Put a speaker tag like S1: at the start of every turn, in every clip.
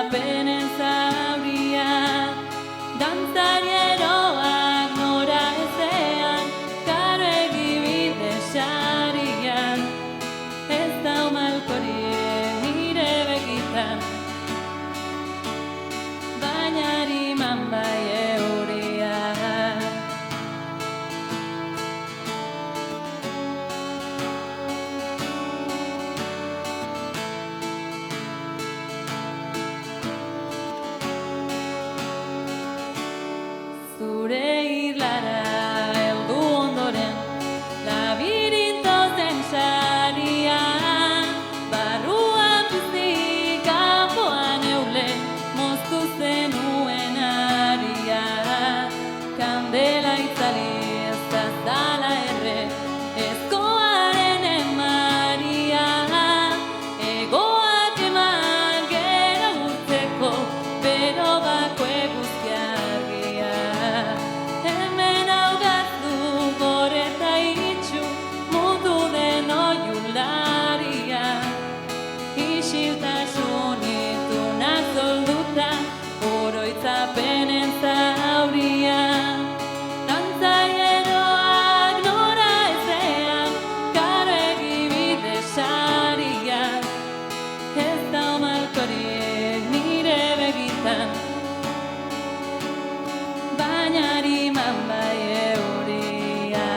S1: oroitzapenen zauria, dantzarieroak nora ezean, karo egibide sarian, ez da malkorik nire begitan, baina ariman bai euria. Zure irlara heldu ondoren, labirinto zen sarian, barruan piztik kanpoan eulen, moztu zenuen aria. Kandela itzali ez dazala erre, ezkoaren emaria, egoak eman gero urtzeko, bero bako eguzkiargia. Hemen augaztu goreta itxu, mundu den oiularia, isiltasun itunak zolduta, oroitzapenen zauria, dantzarieroak nora ezean, karo egibide saria, ez da malkorik nire begitan, baina ariman bai euria.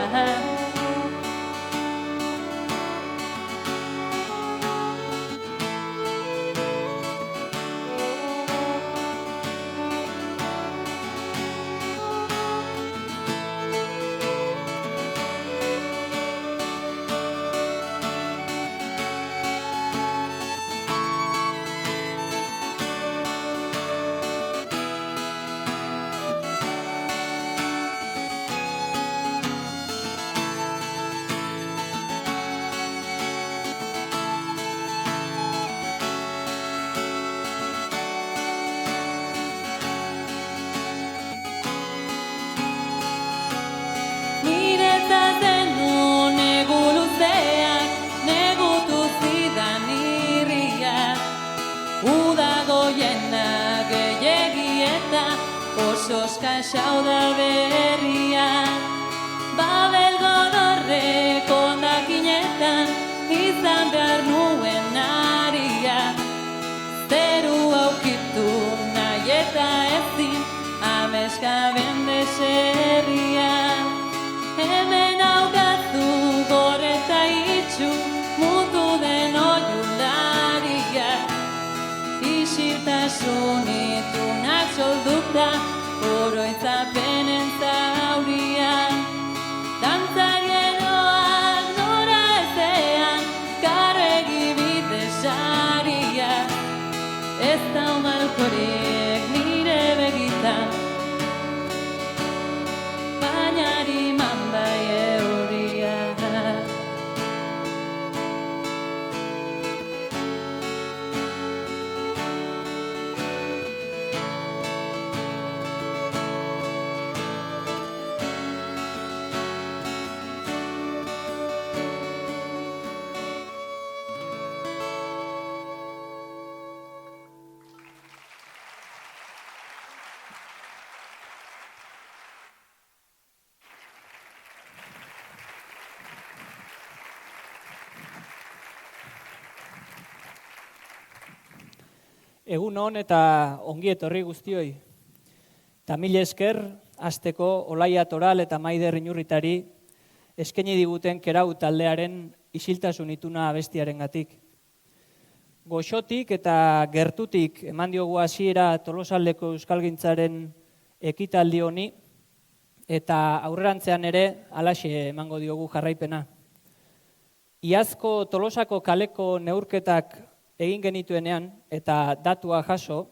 S1: Niretzat zendu negu luzeak, negutu zidan irriak, uda goienak gehiegi eta oso eskasau da berria. Babel godorrek hondakinetan izan behar nuen aria, zeru aukitu nahi eta ezin ameskaben deserria. Hemen augaztu goreta itxu, mundu den oiularia, isiltasun itunak solduta, oroitzapenen zauria, dantzarieroak nora ezean, karo egibide saria, ez da malkorik nire begitan, baina ariman bai euria.
S2: Egun hon eta ongi etorri guztioi. Ta mila esker, hasteko Olaia Toral eta Maider Inurritari eskaini diguten Kerau taldearen isiltasun ituna abestiarengatik. Goxotik eta gertutik eman diogu hasiera Tolosaldeko euskalgintzaren ekitaldi honi eta aurrerantzean ere halaxe emango diogu jarraipena. Iazko Tolosako kaleko neurketak egin genituenean eta datua jaso,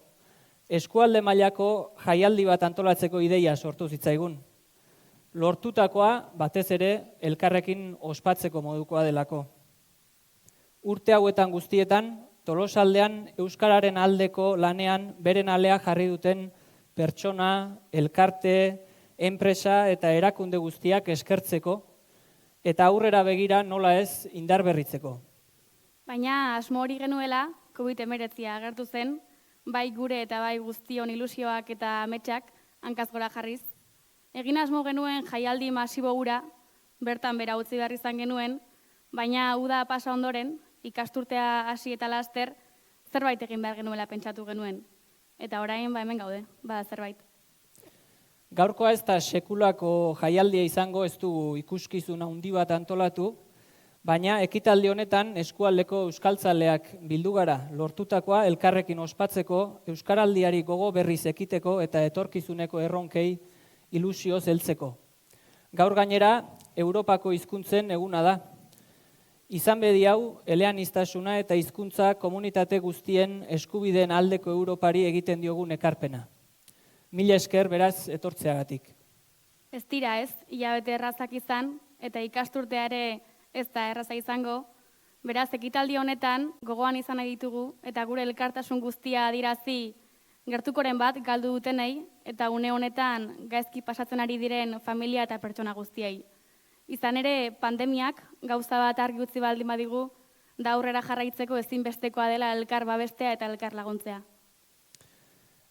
S2: eskualde mailako jaialdi bat antolatzeko ideia sortu zitzaigun. Lortutakoa batez ere elkarrekin ospatzeko modukoa delako. Urte hauetan guztietan, Tolosaldean euskararen aldeko lanean beren alea jarri duten pertsona, elkarte, enpresa eta erakunde guztiak eskertzeko eta aurrera begira nola ez indar berritzeko.
S3: Baina asmo hori genuela, COVID-19 agertu zen, bai gure eta bai guztion ilusioak eta ametsak hankaz gora jarriz. Egin asmo genuen jaialdi masibo hura, bertan bera utzi behar izan genuen, baina uda pasa ondoren, ikasturtea hasi eta laster, zerbait egin behar genuela pentsatu genuen. Eta orain hemen gaude, zerbait.
S2: Gaurkoa ez da sekulako jaialdia izango, ez du ikuskizun handi bat antolatu, baina ekitaldi honetan eskualdeko euskaltzaleak bildu gara lortutakoa elkarrekin ospatzeko, euskaraldiari gogo berriz ekiteko eta etorkizuneko erronkei ilusio heltzeko. Gaur gainera, Europako hizkuntzen eguna da. Izan bedi hau, eleaniztasuna eta hizkuntza komunitate guztien eskubideen aldeko Europari egiten diogun ekarpena. Mila esker beraz etortzeagatik.
S3: Ez dira ez, hilabete errazak izan, eta ikasturtea ere ez da erraza izango, beraz ekitaldi honetan gogoan izan nahi ditugu eta gure elkartasun guztia adirazi gertukoren bat galdu dutenei eta une honetan gaizki pasatzen ari diren familia eta pertsona guztiei. Izan ere, pandemiak gauza bat argi utzi baldin badigu, da aurrera jarraitzeko ezinbestekoa dela elkar babestea eta elkar laguntzea.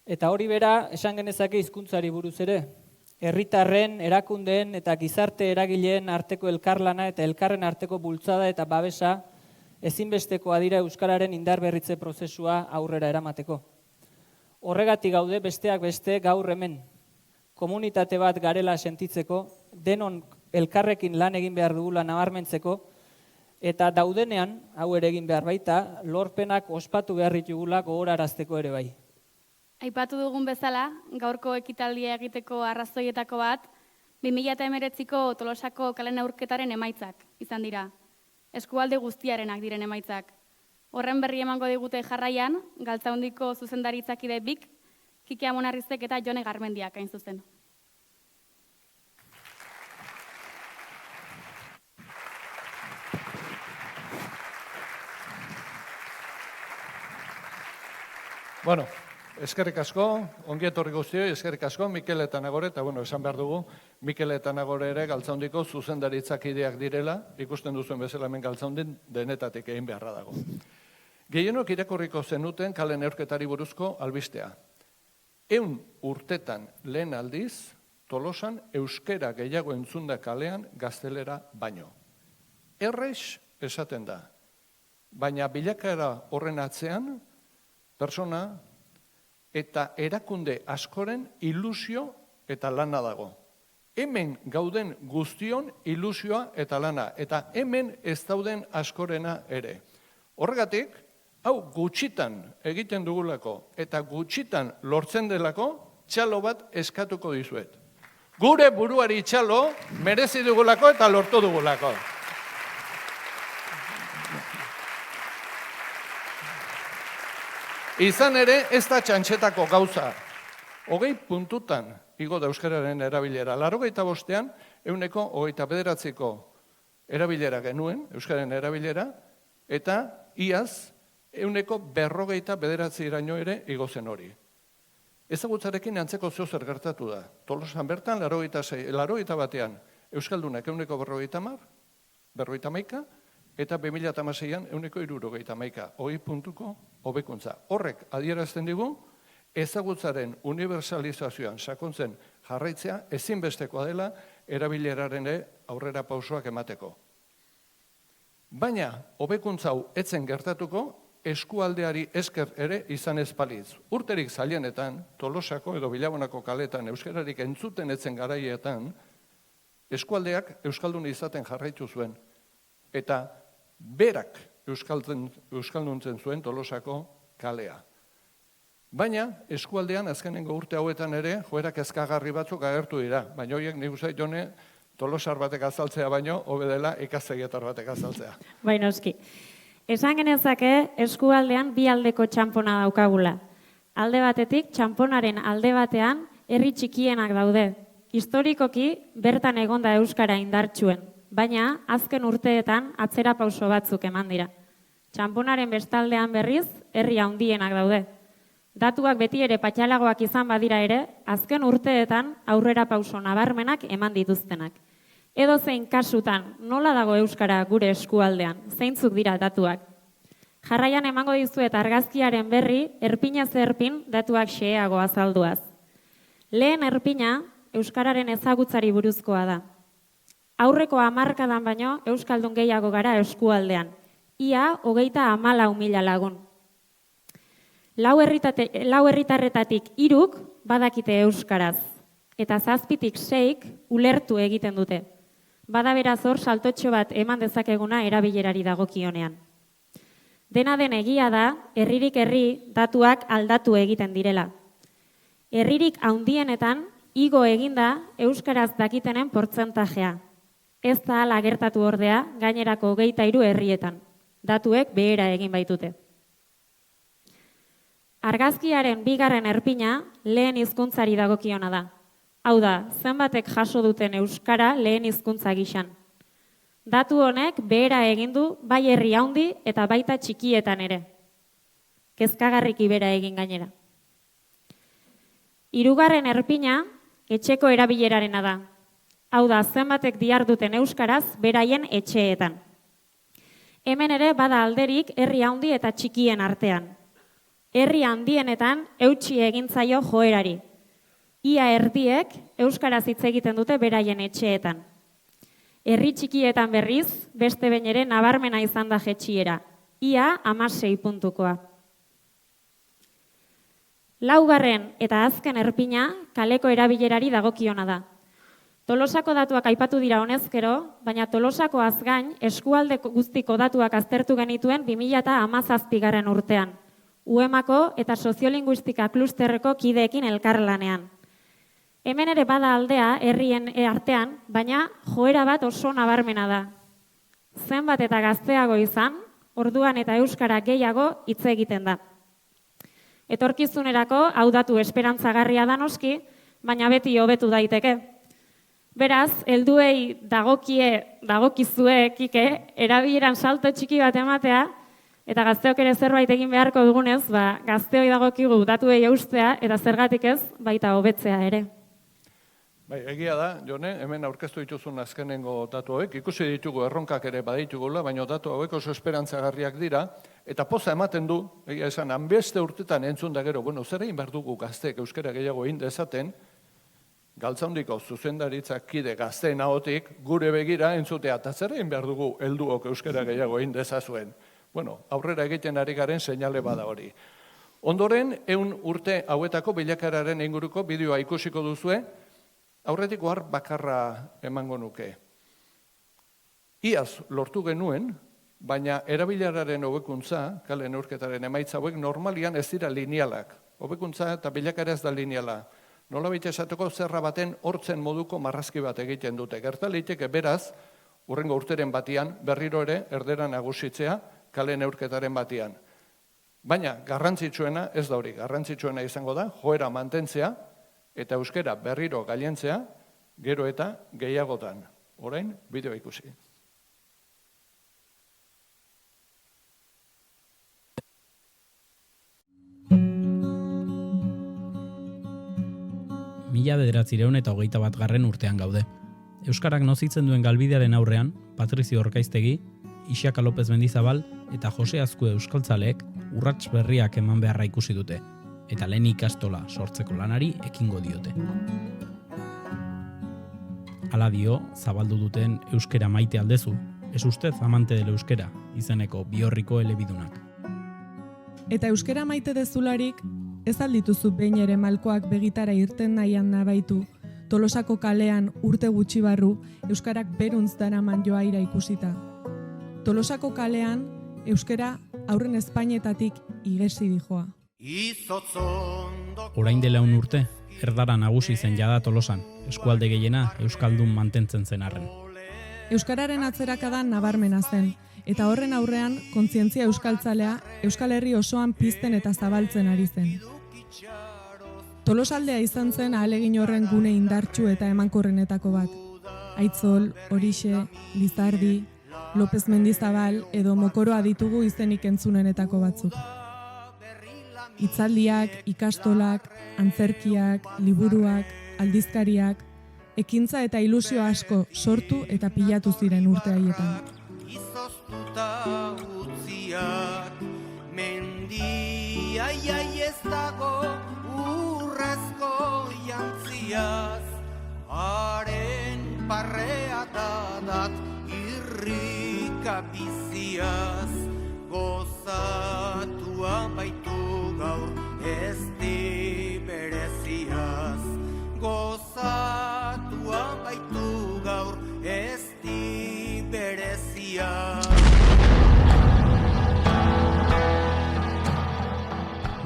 S2: Eta hori bera, esan genezake hizkuntzari buruz ere. Herritarren, erakundeen eta gizarte eragileen arteko elkarlana eta elkarren arteko bultzada eta babesa ezinbestekoa dira euskararen indarberritze prozesua aurrera eramateko. Horregatik gaude besteak beste gaur hemen. Komunitate bat garela sentitzeko, denon elkarrekin lan egin behar dugula nabarmentzeko, eta daudenean, hau ere egin behar baita, lorpenak ospatu behar ditugula gogorarazteko ere bai.
S3: Aipatu dugun bezala, gaurko ekitaldia egiteko arrazoietako bat, 2019ko Tolosako kalen aurketaren emaitzak izan dira. Eskualde guztiarenak diren emaitzak. Horren berri emango digute jarraian, Galtzaundiko zuzendaritzakide bik, Kike Amonarrizek eta Jone Garmendiak hain zuzen.
S4: Bueno, eskerrik asko, ongi etorri guztioi, eskerrik asko, Mikel eta Nagore, eta esan behar dugu, Mikel eta Nagore ere Galtzaundiko zuzendaritzakideak direla, ikusten duzuen bezala hemen Galtzaundin denetatik egin beharra dago. Gehienok irakurriko zenuten kale neurketari buruzko albistea. 100 urtetan lehen aldiz, Tolosan euskera gehiago entzunda kalean gaztelera baino. Errex esaten da, baina bilakaera horren atzean, persona eta erakunde askoren ilusio eta lana dago. Hemen gauden guztion ilusioa eta lana, eta hemen ez dauden askorena ere. Horregatik, hau gutxitan egiten dugulako eta gutxitan lortzen delako, txalo bat eskatuko dizuet. Gure buruari txalo merezi dugulako eta lortu dugulako. Izan ere, ez da txantxetako gauza. 20 puntutan igo da euskararen erabilera. 85ean, 29ko erabilera genuen, euskararen erabilera, eta iaz, 49iraino ere igo zen hori. Ezagutzarekin antzeko zer gertatu da. Tolosan bertan, 81ean, euskaldunak 50, eta 2016an 171, 20 puntuko hobekuntza. Horrek adierazten digu, ezagutzaren universalizazioan sakontzen jarraitzea ezinbestekoa dela erabileraren aurrera pausoak emateko. Baina, hobekuntza hau etzen gertatuko, eskualdeari esker ere izan ez balitz. Urterik zailenetan, Tolosako edo Bilabonako kaletan euskararik entzuten etzen garaietan, eskualdeak euskaldun izaten jarraitu zuen. Eta berak euskalduntzen zuen Tolosako kalea. Baina, eskualdean azkenengo urte hauetan ere, joera kezkagarri batzuk agertu dira. Baina horiek nik uste Jone, Tolosar batek azaltzea baino, hobe dela ikastegietar batek azaltzea.
S5: Baina oski. Esan genezake eskualdean bi aldeko txanpona daukagula. Alde batetik, txanponaren alde batean herri txikienak daude. Historikoki bertan egonda euskara indartsuen, baina azken urteetan atzera pauso batzuk eman dira. Txanponaren bestaldean berriz herri handienak daude. Datuak beti ere patxalagoak izan badira ere, azken urteetan aurrera pauso nabarmenak eman dituztenak. Edo zein kasutan, nola dago euskara gure eskualdean, zeintzuk dira datuak? Jarraian emango dizuet argazkiaren berri, erpinaz erpin datuak xeheago azalduaz. Lehen erpina, euskararen ezagutzari buruzkoa da. Aurreko hamarkadan baino, euskaldun gehiago gara eskualdean. Ia, 34.000 lagun. Lau herritarretatik 3 badakite euskaraz, eta 7tik 6 ulertu egiten dute. Bada beraz hor saltotxo bat eman dezakeguna erabilerari dagokionean. Dena den egia da, herririk herri datuak aldatu egiten direla. Herririk handienetan igo eginda euskaraz dakitenen portzentajea. Ez da hala gertatu ordea gainerako 23 herrietan. Datuek behera egin baitute. Argazkiaren 2. erpina lehen hizkuntzari dagokiona da. Hau da, zenbatek jaso duten euskara lehen hizkuntza gisan. Datu honek behera egin du bai herri handi eta baita txikietan ere. Kezkagarriki behera egin gainera. 3. erpina etxeko erabilerarena da. Hau da, zenbatek diharduten euskaraz beraien etxeetan. Hemen ere bada alderik herri handi eta txikien artean. Herri handienetan eutsi egin zaio joerari. Ia erdiek euskaraz hitz egiten dute beraien etxeetan. Herri txikietan berriz, beste behin ere nabarmena izan da jetxiera. Ia 16 puntukoa. 4. eta azken erpina kaleko erabilerari dagokiona da. Tolosako datuak aipatu dira honezkero, baina Tolosako azgain eskualde guztiko datuak aztertu genituen 2017 urtean. UEMako eta soziolinguistika klusterreko kideekin elkarlanean. Hemen ere bada aldea herrien artean, baina joera bat oso nabarmena da. Zenbat eta gazteago izan, orduan eta euskara gehiago hitz egiten da. Etorkizunerako hau datu esperantzagarria da noski, baina beti hobetu daiteke. Beraz, helduei dagokizue kike, erabileran salto txiki bat ematea, eta gazteok ere zerbait egin beharko dugunez, gazteoi dagokigu datuei eustea, eta zergatik ez, baita hobetzea ere.
S4: Bai, egia da, Jone, hemen aurkeztu dituzun azkenengo datu hauek, ikusi ditugu erronkak ere baditugula, baina datu hauek oso esperantzagarriak dira, eta poza ematen du, egia esan, hanbeste urtetan entzun da gero, zer egin behar dugu gazteek euskara gehiago egin dezaten, Galtzaundiko zuzendaritzak kide gazteen ahotik, gure begira entzutea, eta zer egin behar dugu helduok euskara gehiago egin dezazuen. Aurrera egiten ari garen seinale bada hori. Ondoren, 100 urte hauetako bilakaeraren inguruko bideoa ikusiko duzue, aurretik ohar bakarra emango nuke. Iaz lortu genuen, baina erabileraren hobekuntza, kale neurketaren emaitza hauek normalian ez dira linealak. Hobekuntza eta bilakaera ez da lineala. Nolabait esateko zerra baten hortzen moduko marrazki bat egiten dute. Gerta liteke beraz, hurrengo urteren batian, berriro ere erdera nagusitzea kale neurketaren batian. Baina garrantzitsuena ez da hori, garrantzitsuena izango da, joera mantentzea eta euskara berriro gailentzea, gero eta gehiagotan. Orain, bideo ikusi.
S6: Mila 1921 urtean gaude. Euskarak nozitzen duen galbidearen aurrean, Patrizio Orkaiztegi, Ixaka López Mendizabal eta Jose Azkue euskaltzaleek urrats berriak eman beharra ikusi dute, eta lehen ikastola sortzeko lanari ekingo diote. Hala dio, zabaldu duten euskera maite aldezu, ez ustez amante del euskera, izeneko Biorriko elebidunak.
S7: Eta euskera maite dezularik, ez aldituzu behin ere malkoak begitara irten nahian nabaitu, Tolosako kalean urte gutxi barru euskarak beruntz daraman joaira ikusita. Tolosako kalean euskara aurren Espainetatik igesi dijoa.
S6: Orain dela 1 urte, erdara nagusi zen jada Tolosan, eskualde gehiena euskaldun mantentzen zen arren.
S7: Euskararen atzerakada nabarmena zen, eta horren aurrean kontzientzia euskaltzalea Euskal Herri osoan pizten eta zabaltzen ari zen. Tolosaldea izan zen ahalegin horren gune indartsu eta emankorrenetako bat. Aitzol, Horixe, Lizardi, López Mendizabal edo Mokoroa ditugu izenik entzunenetako batzuk. Hitzaldiak, ikastolak, antzerkiak, liburuak, aldizkariak, ekintza eta ilusio asko sortu eta pilatu ziren urte haietan.
S8: mendia iai ez dago urrezko jantziaz, haren parrea dadat irrika biziaz, gozatua baitu gaur ez di bereziaz, gozatua baitu gaur ez di bereziaz.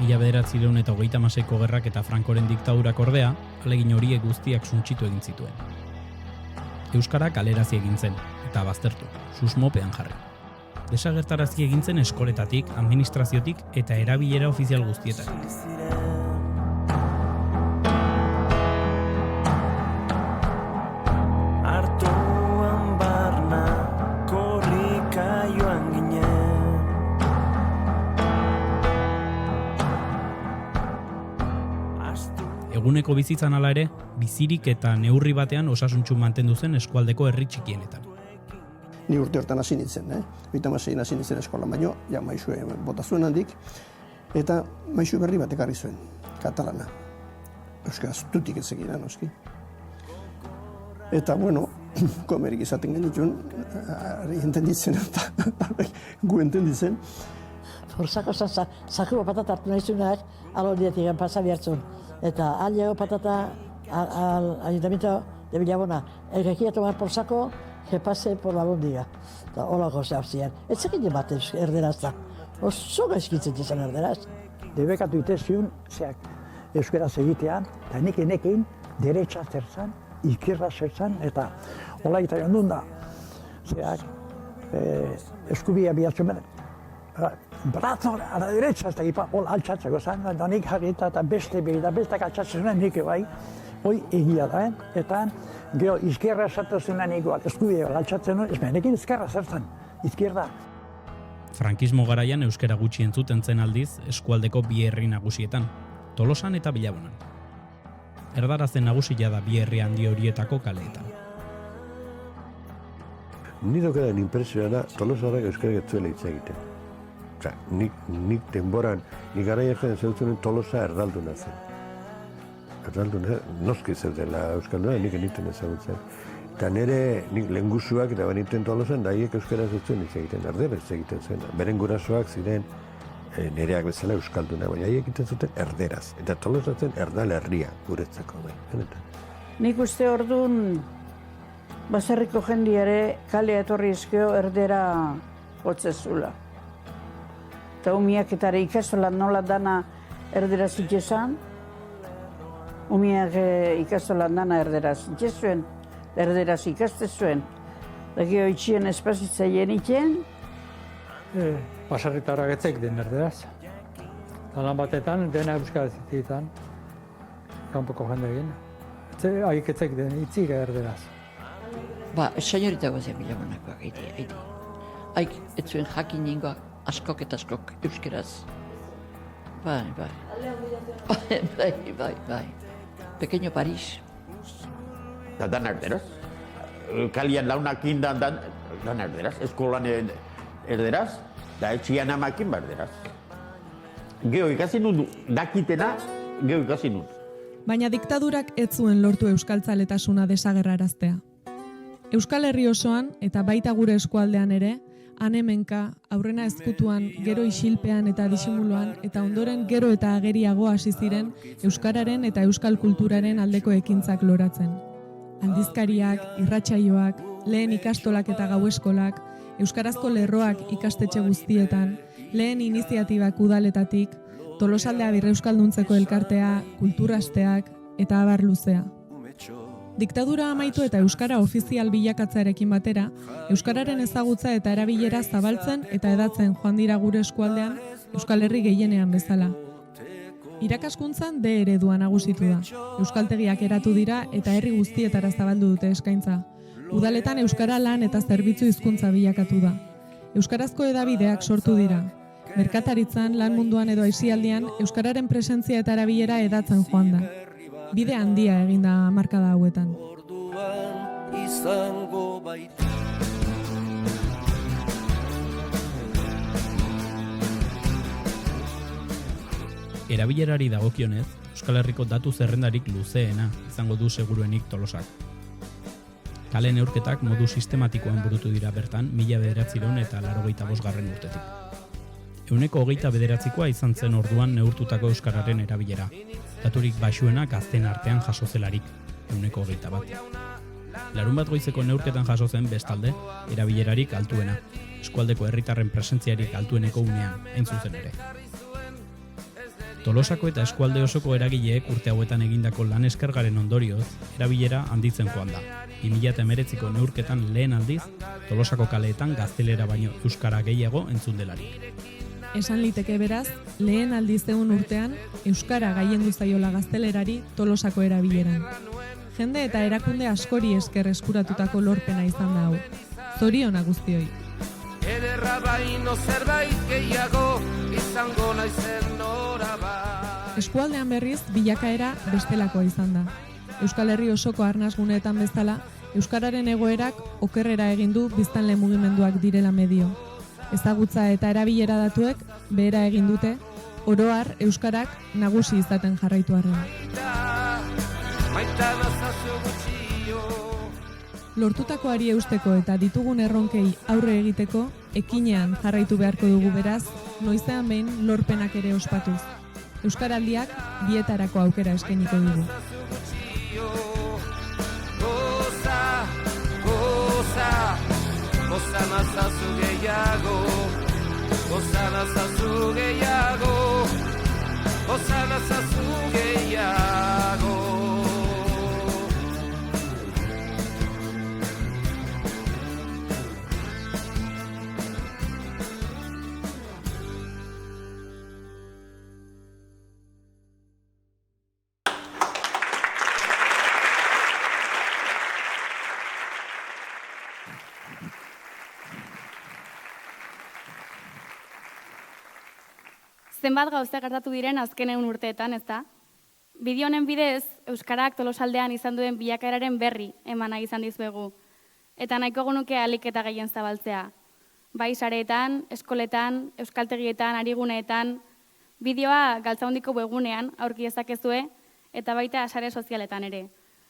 S6: Mila 1936ko gerrak eta Frankoren diktadurak ordea, ahalegin horiek guztiak suntsitu egin zituen. Euskara kalerazi egin zen, eta baztertu, susmopean jarri. Desagertarazi egin zen eskoletatik, administraziotik eta erabilera ofizial guztietatik.
S9: Artuan barna, korrika joan ginen.
S6: Eguneko bizitzan hala ere, bizirik eta neurri batean osasuntsu mantendu zen eskualdeko herri txikienetan.
S10: Ni urte hortan hasi nintzen, 36 hasi nintzen eskolan, baino, ja maisue bota zuen handik, eta maisu berri bat ekarri zuen, katalana. Euskaraz tutik ez egin, noski. Eta, bueno, komerik izaten genituen, entenditzen eta gu entenditzen.
S11: Forsako zakuro patata hartu nahi zuenak, alorietik pasa bihartzun. Eta alego patata al ayuntamiento de Villabona, el que quiera tomar por saco, que pase por la bondiga. Eta holako zehazien. Ez zekin bat erderaz da. Oso gaizkitzen izan erderaz.
S12: Debekatu iteziun, euskaraz egitean, eta nekin derecha zertzan, izquierda zertzan, eta hola eta jondun da. Eskubia bihatzen benen. Brazo a la derecha, hasta aquí, hola altxatzeko zan, eta nik jarrieta eta beste altxatzen zuen nik bai, hoi egia da, eta gero izquierda zertzen nikoak eskubia altxatzen nuen, ez benekin izquierda zertzen, izquierda.
S6: Frankismo garaian euskara gutxi entzuten zen aldiz eskualdeko bi herri nagusietan, Tolosan eta Bilabonan. Erdarazen nagusia da bi herri handi horietako kaleetan.
S13: Ni daukadan impresioa Tolosarak euskara getzuela hitz egiten. Osea, nik denboran, nik garaia zen zeutzen Tolosa erdalduna zen. Erdalduna, noski zeudela euskalduna, nik eniten ezagutzen. Eta nire lehengusuak eta beniten Tolosan, da haiek euskara zeutzen hitz egiten, erderaz egiten zen. Beren gurasoak ziren nireak bezala euskalduna, baina haiek egiten zuten erderaz. Eta Tolosa zen erdal herria guretzako.
S14: Nik uste orduan, baserriko jendiare kalea etorri ezkeo erdera hotzezula. Eta umiak eta ikastolan nola dana erderaz itxezan, umiak ikastolan dana erderaz itxezuen, erderaz ikaste zuen. Da geho itxien espazitzaien itxen.
S15: Baserritarrak etzek den erderaz. Lan batetan, dena euskaraz itzitan, kanpoko jende egin. Haik etzek den itzik erderaz.
S16: Señorita gozien Bilabonakoak haiti. Haik etzuen jakin ningoak askok eta askok euskeraz. Bai. Pequeño Paris.
S17: Dan erderaz. Kalian launak indan dan erderaz. Eskolan erderaz. Da etxian amakin berderaz. Geo ikasi nun dakitena, geo ikasi nun.
S7: Baina diktadurak ez zuen lortu euskaltzaletasuna desagerraraztea. Euskal Herri osoan eta baita gure eskualdean ere, han-hemenka, aurrena ezkutuan, gero isilpean eta disimuloan, eta ondoren gero eta ageriago hasi ziren euskararen eta euskal kulturaren aldeko ekintzak loratzen. Aldizkariak, irratsaioak, lehen ikastolak eta gaueskolak, euskarazko lerroak ikastetxe guztietan, lehen iniziatibak udaletatik, Tolosaldea birreuskalduntzeko elkartea, kulturasteak eta abar luzea. Diktadura amaitu eta euskara ofizial bilakatzearekin batera, euskararen ezagutza eta erabilera zabaltzen eta hedatzen joan dira gure eskualdean Euskal Herri gehienean bezala. Irakaskuntzan D eredua nagusitu da. Euskaltegiak eratu dira eta herri guztietara zabaldu dute eskaintza. Udaletan euskara lan eta zerbitzu hizkuntza bilakatu da. Euskarazko hedabideak sortu dira. Merkataritzan, lan munduan edo aisialdian, euskararen presentzia eta erabilera hedatzen joan da. Bide handia egin da hamarkada hauetan.
S6: Erabilerari dagokionez, Euskal Herriko datu zerrendarik luzeena izango du seguruenik Tolosak. Kale neurketak modu sistematikoan burutu dira bertan 1985 urtetik. 29%koa izan zen orduan neurtutako euskararen erabilera. Daturik baxuena gazten artean jaso zelarik, 21%. Larunbat goizeko neurketan jaso zen bestalde erabilerarik altuena, eskualdeko herritarren presentziarik altueneko unean, hain zuzen ere. Tolosako eta eskualde osoko eragileek urte hauetan egindako lan eskergaren ondorioz, erabilera handitzen joan da. 2019ko neurketan lehen aldiz, Tolosako kaleetan gaztelera baino euskara gehiago entzun delarik.
S7: Esan liteke beraz, lehen aldiz egun urtean, euskara gailendu zaiola gaztelerari Tolosako erabileran. Jende eta erakunde askori esker eskuratutako lorpena izan da hau. Zoriona guztioi.
S18: Ederra baino zerbait gehiago izango naizen noraba.
S7: Eskualdean berriz bilakaera bestelakoa izan da. Euskal Herri osoko arnasguneetan bezala, euskararen egoerak okerrera egin du biztanle mugimenduak direla medio. Ezagutza eta erabilera datuek behera egin dute, oro har euskarak nagusi izaten jarraitu arren. Lortutakoari eusteko eta ditugun erronkei aurre egiteko, ekinean jarraitu beharko dugu beraz, noizean behin lorpenak ere ospatuz. Euskaraldiak bietarako aukera eskainiko dugu.
S18: Goza nazazu gehiago, goza nazazu gehiago, goza nazazu gehiago.
S3: Zenbat gauza gertatu diren azken egun urteetan, ez da? Bideo honen bidez, euskarak Tolosaldean izan duen bilakaeraren berri eman nahi izan dizuegu. Eta nahiko genuke ahalik eta gehien zabaltzea. Bai sareetan, eskoletan, euskaltegietan, ariguneetan, bideoa Galtzaundiko webgunean aurki dezakezue eta baita sare sozialetan ere.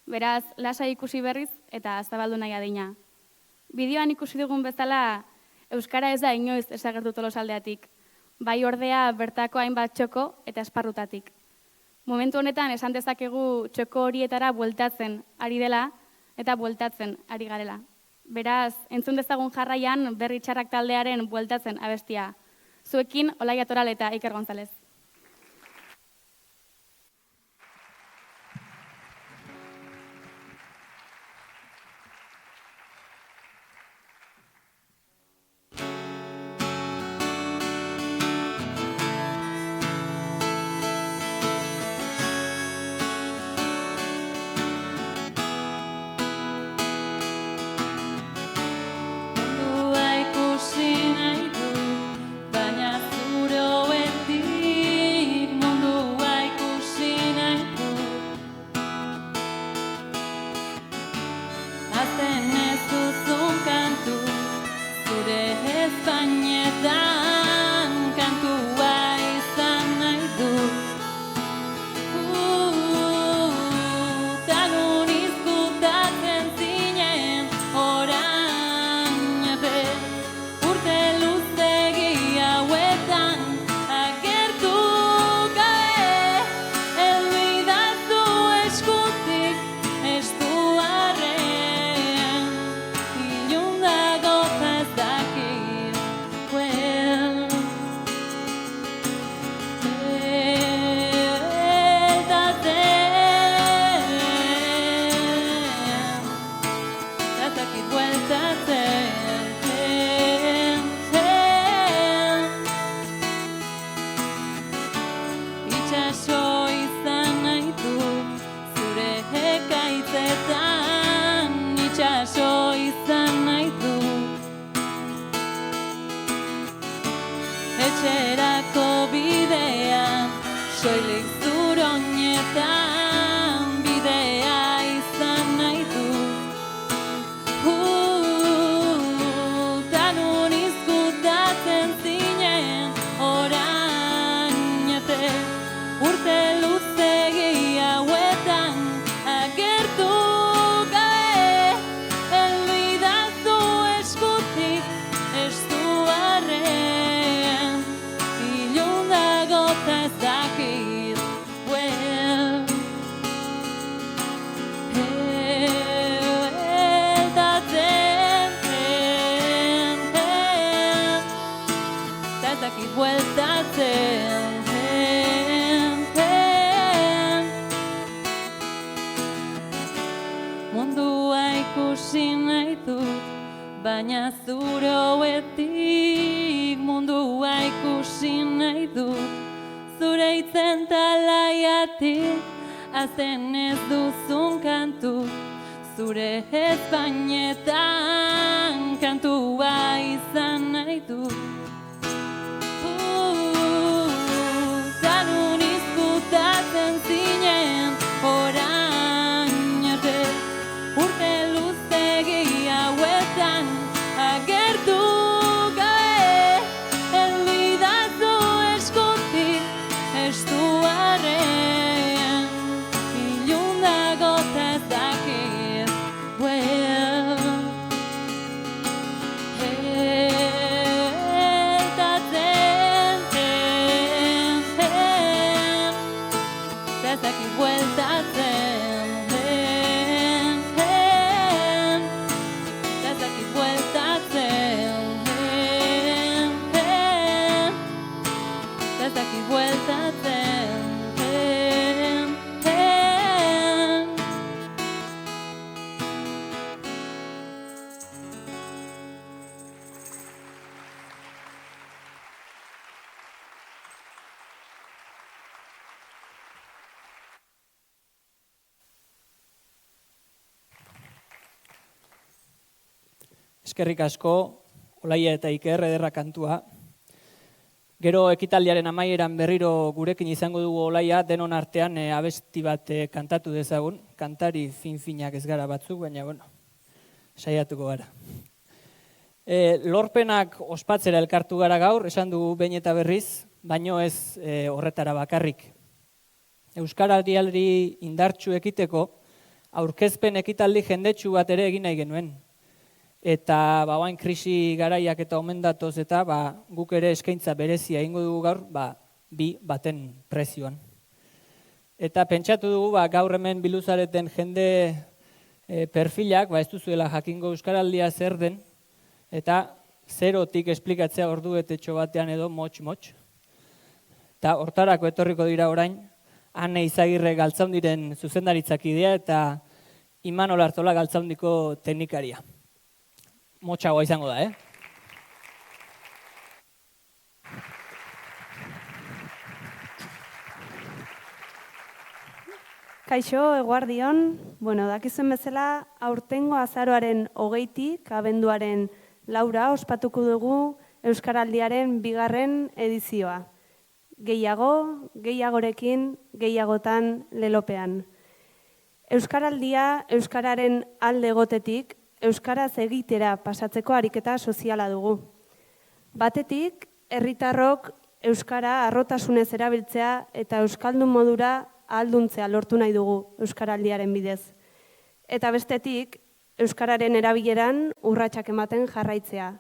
S3: Beraz, lasai ikusi berriz eta zabaldu nahi adina. Bideoan ikusi dugun bezala, euskara ez da inoiz desagertu Tolosaldeatik. Bai ordea bertako hainbat txoko eta esparrutatik. Momentu honetan esan dezakegu txoko horietara bueltatzen ari dela eta bueltatzen ari garela. Beraz, entzun dezagun jarraian Berri Txarrak taldearen bueltatzen abestia. Zuekin Olaia Toral eta Iker González.
S1: Mundua ikusi nahi du, baina zure hoen mundua ikusi nahi dut, baina zure hoetik mundua ikusi nahi dut. Zure hitzen talaiatik, azen ez duzun kantu, zure ezpainetan kantua izan nahi dut. Zanun izkutatzen zinen orain arte, urte luzegi hauetan agertu gabe, elbidazu eskutik estuarrean, ilundago eta ez dakit
S2: Eskerrik asko, Olaia eta Iker ederra kantua. Gero ekitaldiaren amaieran berriro gurekin izango dugu Olaia, denon artean abesti bat kantatu dezagun. Kantari fin-finak ez gara batzuk, baina bueno, saiatuko gara. Lorpenak ospatzera elkartu gara gaur, esan dugu behin eta berriz, baino ez horretara bakarrik. Euskaraldialdi indartsu ekiteko, aurkezpen ekitaldi jendetsu bat ere egin nahi genuen. Eta bain krisi garaiak eta omen datoz eta guk ere eskaintza berezia egingo dugu gaur, bi baten prezioan. Eta pentsatu dugu gaur hemen biluzareten jende perfilak, ez duzuela jakingo euskaraldia zer den, eta zerotik esplikatzea ordubetetxo batean edo motx-motx. Eta hortarako etorriko dira orain, Ane Izagirre Galtzaundiren zuzendaritzak idea eta Imanol Artola Galtzaundiko teknikaria. Motxagoa izango da,
S19: Kaixo, eguardion. Dakizuen bezala, aurtengo azaroaren 20tik, abenduaren 4 ospatuko dugu Euskaraldiaren 2. edizioa. Gehiagorekin, gehiagotan lelopean. Euskaraldia, Euskararen alde egotetik, Euskaraz egitera pasatzeko ariketa soziala dugu. Batetik, herritarrok Euskara harrotasunez erabiltzea eta Euskaldun modura ahalduntzea lortu nahi dugu Euskaraldiaren bidez. Eta bestetik, Euskararen erabileran urratsak ematen jarraitzea.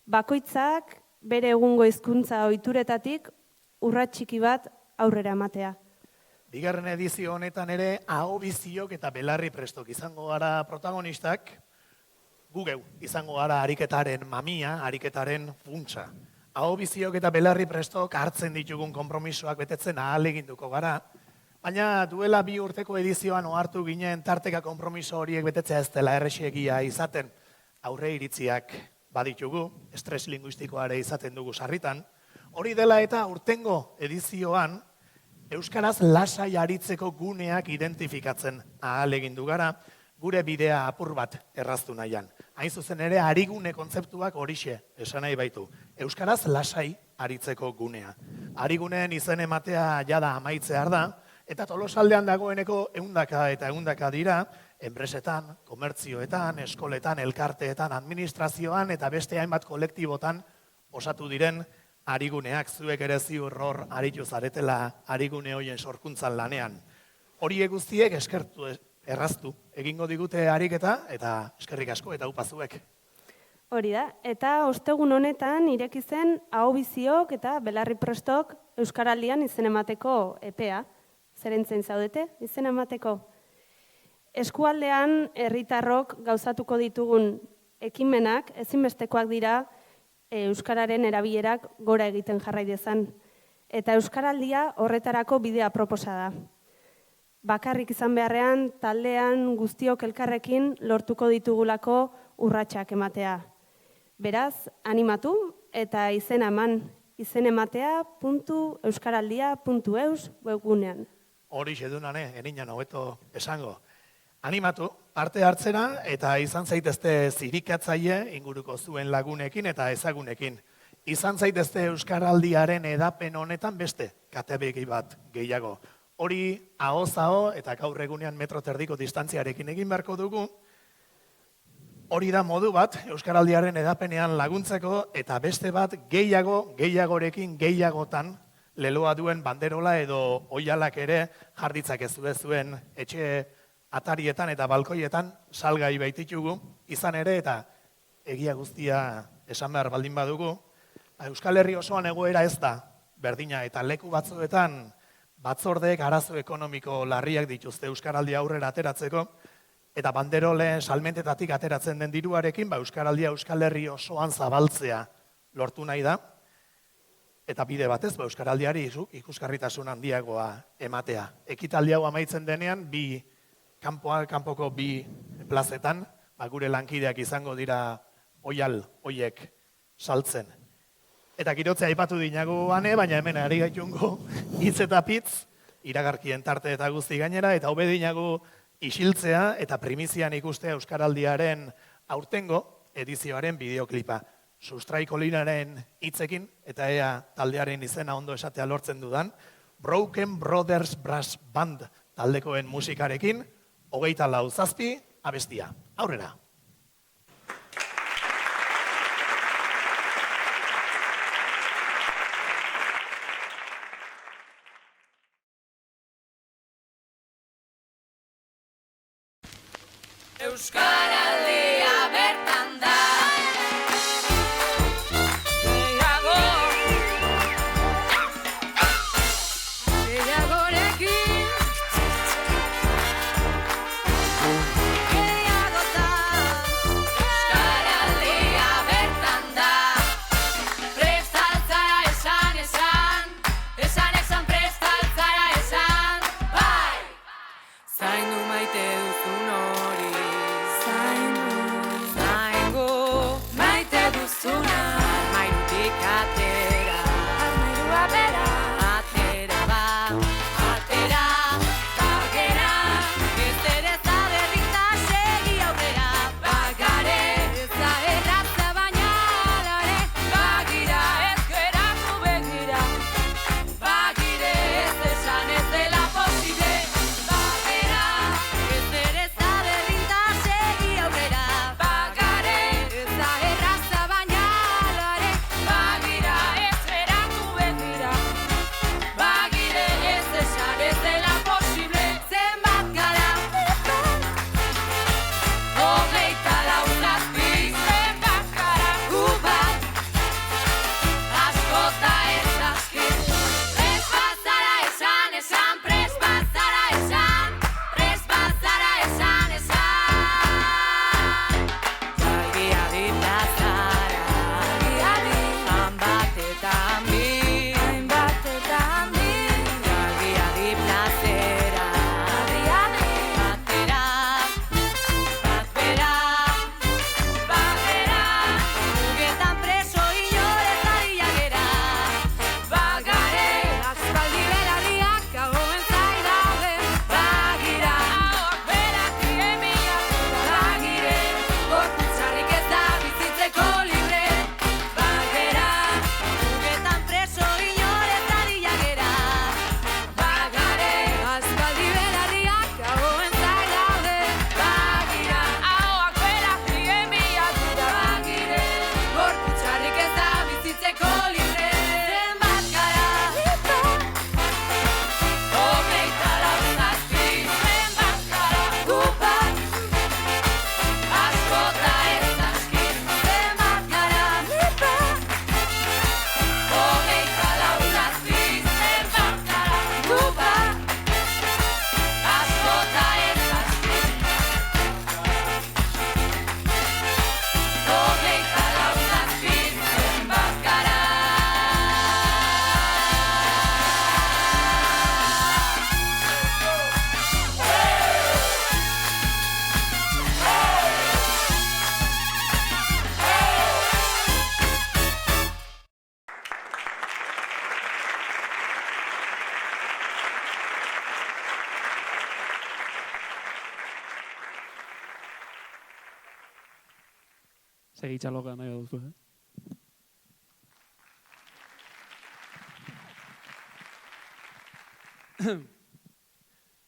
S19: Bakoitzak bere egungo hizkuntza ohituretatik urrats txiki bat aurrera ematea.
S20: 2. edizio honetan ere ahobiziok eta belarri prestok izango gara protagonistak, gugeu izango gara ariketaren mamia, ariketaren funtsa. Ahobiziok eta belarri prestok hartzen ditugun konpromisoak betetzen ahaleginduko gara, baina duela 2 urteko edizioan ohartu ginen tarteka konpromiso horiek betetzea ez dela errexegia izaten. Aurre iritziak baditugu, estres linguistikoare izaten dugu sarritan. Hori dela eta urtengo edizioan Euskaraz lasai aritzeko guneak identifikatzen ahalegindu gara, gure bidea apur bat erraztu nahian. Hain zuzen ere, arigune kontzeptuak horixe esan nahi baitu. Euskaraz lasai aritzeko gunea. Ariguneen izen ematea jada amaitzear da, eta Tolosaldean dagoeneko 100 eta 100 dira, enpresetan, komertzioetan, eskoletan, elkarteetan, administrazioan eta beste hainbat kolektibotan osatu diren ariguneak. Zuek ere ziur hor aritu zaretela arigune horien sorkuntzan lanean. Horiek guztiek eskertu erraztu egingo digute ariketa eta eskerrik asko eta upazuek.
S19: Hori da, eta ostegun honetan ireki zen ahobiziok eta belarri prestok Euskaraldian izen emateko epea. Zerentzen zaudete izen emateko? Eskualdean herritarrok gauzatuko ditugun ekimenak ezinbestekoak dira Euskararen erabilerak gora egiten jarrai dezan. Eta Euskaraldia horretarako bidea proposa da. bakarrik izan beharrean, taldean guztiok elkarrekin lortuko ditugulako urratsak ematea. Beraz, animatu eta izena eman, izenematea.euskaraldia.eus webgunean.
S20: Hori xedunane, eninan hobeto esango. Animatu, parte hartzera eta izan zaitezte zirikatzaile inguruko zuen lagunekin eta ezagunekin. Izan zaitezte Euskaraldiaren edapen honetan beste kategori bat gehiago. Hori ahoz-aho eta gaur egunean metro terdiko distantziarekin egin beharko dugu. Hori da modu bat Euskaraldiaren edapenean laguntzeko eta beste bat gehiagorekin gehiagotan leloa duen banderola edo oihalak ere jarditzak ez zuen etxe atarietan eta balkoietan salgai baititugu, izan ere eta egia guztia esan behar baldin badugu, Euskal Herri osoan egoera ez da berdina eta leku batzuetan batzordeek arazo ekonomiko larriak dituzte Euskaraldia aurrera ateratzeko, eta banderoleen salmentetatik ateratzen den diruarekin, Euskaraldia Euskal Herri osoan zabaltzea lortu nahi da, eta bide batez, Euskaraldiari ikusgarritasun handiagoa ematea. Ekitaldi hau amaitzen denean, kanpoko bi plazetan, gure lankideak izango dira oihal hoiek saltzen. Eta girotzea aipatu dinago bane, baina hemen ari gaitungo hitz eta pitz, iragarkien tarte eta guzti gainera, eta hobe dinago isiltzea eta primizian ikustea Euskaraldiaren aurtengo edizioaren bideoklipa. Sustraiko linaren hitzekin, eta ea taldearen izena ondo esatea lortzen dudan, Broken Brothers Brass Band taldekoen musikarekin, 24 abestia. Aurrera!
S18: Euskaraldia bertan da. Gehiagorekin gehiagotan. Euskaraldia bertan da. Prestaltzara esan, prestaltzara esan, bai! Zaindu maite duzun hori.
S19: segitxaloka nahi duzu,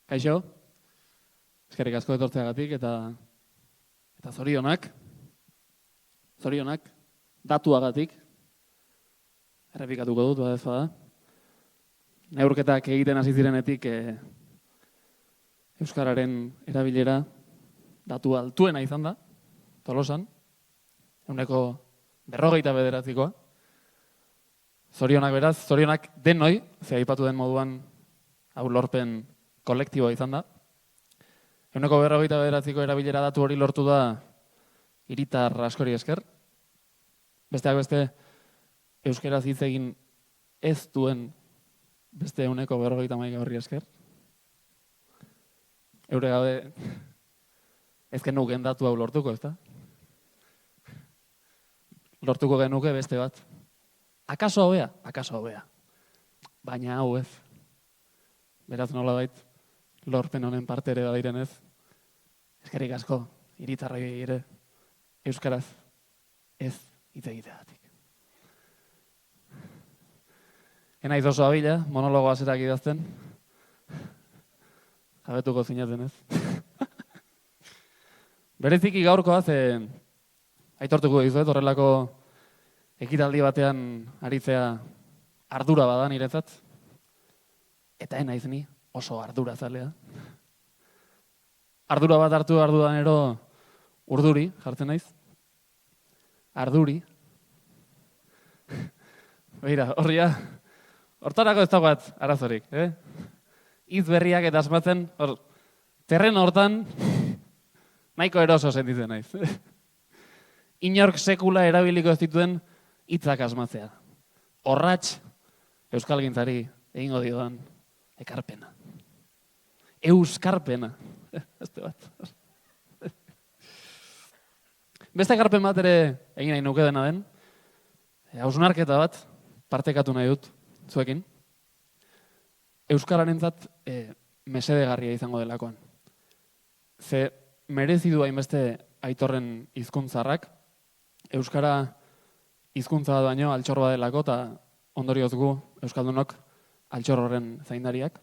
S19: Kaixo, eskerrik asko etortzeagatik eta zorionak, datuagatik, errepikatuko dut, badez bada. Neurketak egiten hasi zirenetik euskararen erabilera datu altuena izan da, Tolosan, 49%. Zorionak beraz, zorionak denoi, ze aipatu den moduan hau lorpen kolektiboa izan da. 49% erabilera datu hori lortu da hiritar askori esker. Besteak beste, euskeraz hitz egin ez duen beste 51% horri esker. Eure gabe ez genuken datu hau lortuko, ezta? Lortuko genuke beste bat. Akaso hobea. Baina hau ez. Beraz nolabait lorpen honen parte ere badirenez, eskerrik asko, hiritarrei ere, euskaraz ez hitz egiteagatik. Enaiz oso abila, monologoa zerak idazten, jabetuko zinaten ez. Bereziki gaurkoaz, aitortuko dizuet, horrelako ekitaldi batean aritzea ardura bada niretzat, eta enaiz ni oso ardura zalea. Ardura bat hartu behar dudanero urduri, jartzen naiz. Arduri. Begira, hortarako ez dagoat arazorik. Hitz berriak eta asmatzen, terreno hortan nahiko eroso sentitzen naiz. Inork sekula erabiliko ez dituen hitzak asmatzea. Horratx euskalgintzari egingo diodan ekarpena. Euskarpena. Beste ekarpen bat ere egin nahi nuke dena den. Hausnarketa bat partekatu nahi dut zuekin. Euskararentzat mesedegarria izango delakoan. Ze merezi du hainbeste aitorren hizkuntzarrak. Euskara hizkuntza baino altxor badelako eta ondorioz gu euskaldunok altxor horren zaindariak.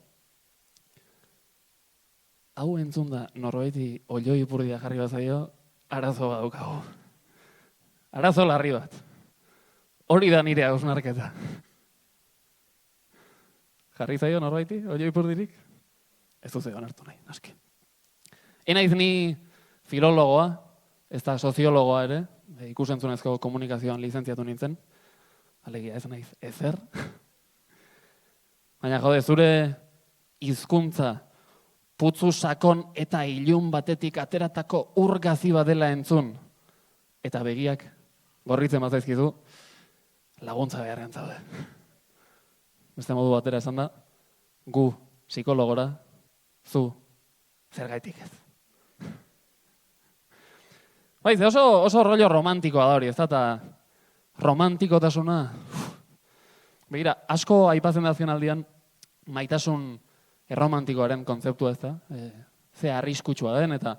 S19: Hau entzun da norbaiti olloi ipurdia jarri bazaio, arazo bat daukagu. Arazo larri bat. Hori da nire hausnarketa. Jarri zaio norbaiti olloi ipurdirik? Ez duzio onartu nahi, naski. Enaiz ni filologoa, ez da soziologoa ere, ikusentzunezko komunikazioan lizentziatu nintzen, alegia ez naiz ezer. Baina jode, zure hizkuntza putzu sakon eta ilun batetik ateratako urgazi badela entzun, eta begiak gorritzen bazaizkizu, laguntza beharrean zaude. Beste modu batera esan da, gu psikologora, zu zergaitik ez. Baiz, oso rollo romantikoa da hori, ez da, eta romantikotasuna. Begira, asko aipatzen da azkenaldian maitasun erromantikoaren kontzeptua ez da, ze arriskutsua den, eta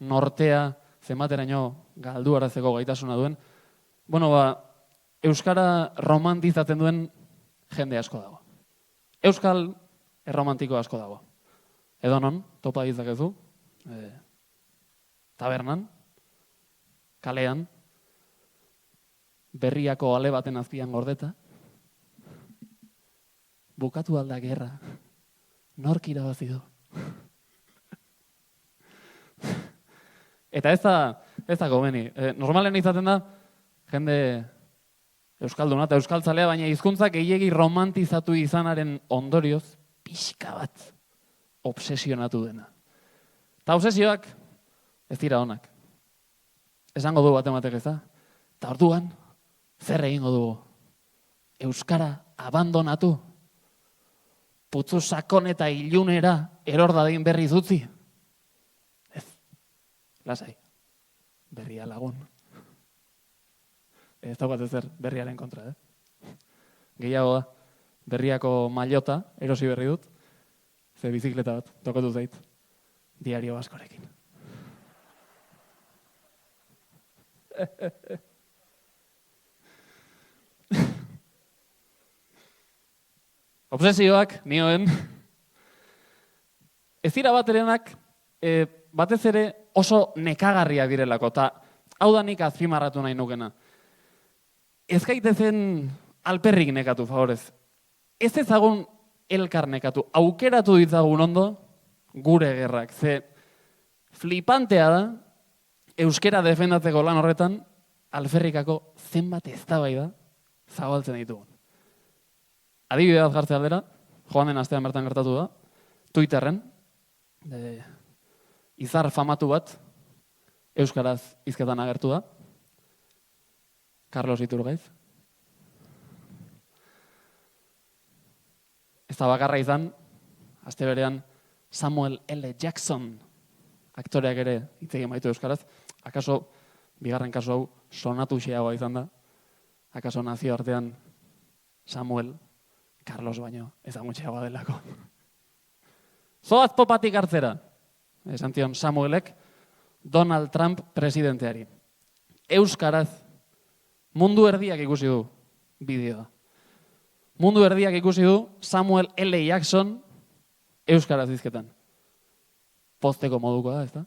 S19: nortea zenbateraino galduarazeko gaitasuna duen. Bueno, euskara romantizatzen duen jende asko dago. Euskal erromantiko asko dago. Edonon, topa ditzakezu, tabernan, kalean, berriako ale baten azpian gordeta, bukatu alda gerra, nork irabazi du. Eta ez da gomeni. Normalen izaten da, jende euskalduna eta euskaltzalea, baina hizkuntzak gehiegi romantizatu izanaren ondorioz, pixka bat obsesionatu dena. Eta obsesioak ez dira onak. Esango du batematek ez da. Eta orduan, zer egingo dugu? Euskara abandonatu? Putzu sakon eta ilunera eror dadin berriz utzi? Ez. Lasai. Berria lagun. Ez daukat ezer berriaren kontra, Gehiago da, berriako mailota erosi berri dut, ze bizikleta bat, tokatu zait, diario askorekin. obsesioak, nioen, ez dira baterenak, batez ere oso nekagarria direlako, eta hau da nik azpimarratu nahi nukena. Ez gaitezen alperrik nekatu, favorez. Ez ezagun elkar nekatu, aukeratu ditzagun ondo gure gerrak. Ze flipantea da, euskera defendatzeko lan horretan, alferrikako zenbat eztabaida zabaltzen ditugun. Adibide bat jartzea aldera, joan den astean bertan gertatu da, Twitterren, izar famatu bat, euskaraz hizketan agertu da, Carlos Iturgaiz. Ez da bakarra izan, aste berean Samuel L. Jackson aktoreak ere hitz egin baitu euskaraz, akaso bigarren kasu hau sonatu xeagoa izan da, akaso nazio artean Samuel Carlos baino ezagutxeagoa delako. Zoaz popatik hartzera, esan zion Samuelek Donald Trump presidenteari. Euskaraz mundu erdiak ikusi du bideoa. Mundu erdiak ikusi du Samuel L. Jackson euskaraz hizketan. Pozteko modukoa da, ez da?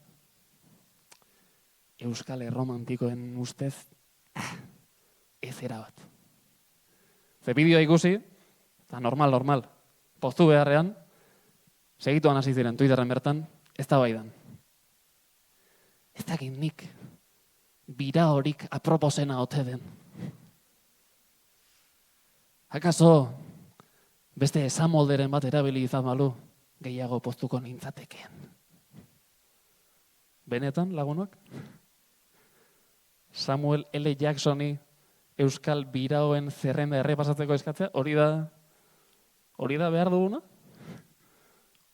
S19: Euskal erromantikoen ustez ez erabat. Ze bideoa ikusi, eta normal, poztu beharrean, segituan hasi ziren Twitterren bertan, ez da baidan. Ez dakit nik bira horik aproposena ote den. Akaso beste esamolderen bat erabili izan balu, gehiago poztuko nintzatekeen. Benetan, lagunak? Samuel L. Jacksoni euskal biraoen zerrenda errepasatzeko eskatzea, hori da behar duguna?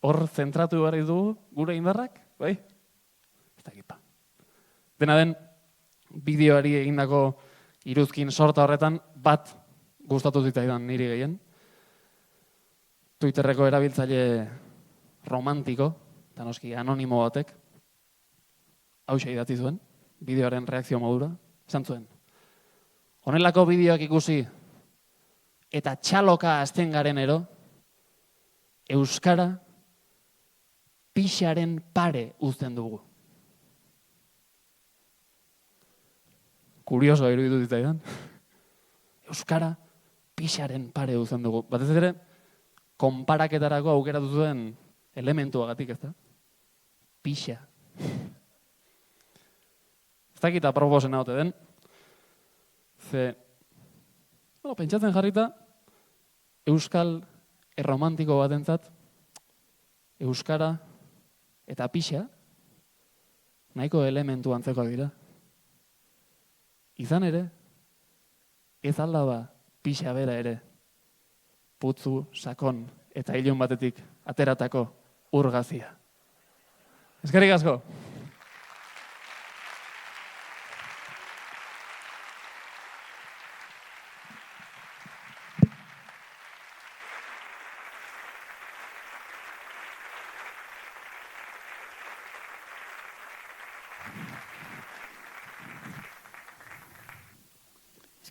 S19: Hor zentratu behar dugu gure indarrak, bai? Ez dakipa. Dena den, bideoari egindako iruzkin sorta horretan bat gustatu zitzaidan niri gehien. Twitterreko erabiltzaile romantiko, eta noski anonimo batek, hauxe idatzi zuen, bideoaren reakzio modura, esan zuen. Honelako bideoak ikusi eta txaloka azten garen ero, euskara pixaren pare uzten dugu. Kurioso iruditu zitzaidan. Euskara pixaren pare uzten dugu. Batez ere, konparaketarako aukeratu zuen elementuagatik, ez da? Pixa. Ez dakit aproposena ote den. Ze, pentsatzen jarrita, euskal erromantiko batentzat, euskara eta pixa, nahiko elementu antzekoak dira. Izan ere, ez aldaba pixa bera ere, putzu, sakon eta ilun batetik ateratako urgazia. Eskerrik asko.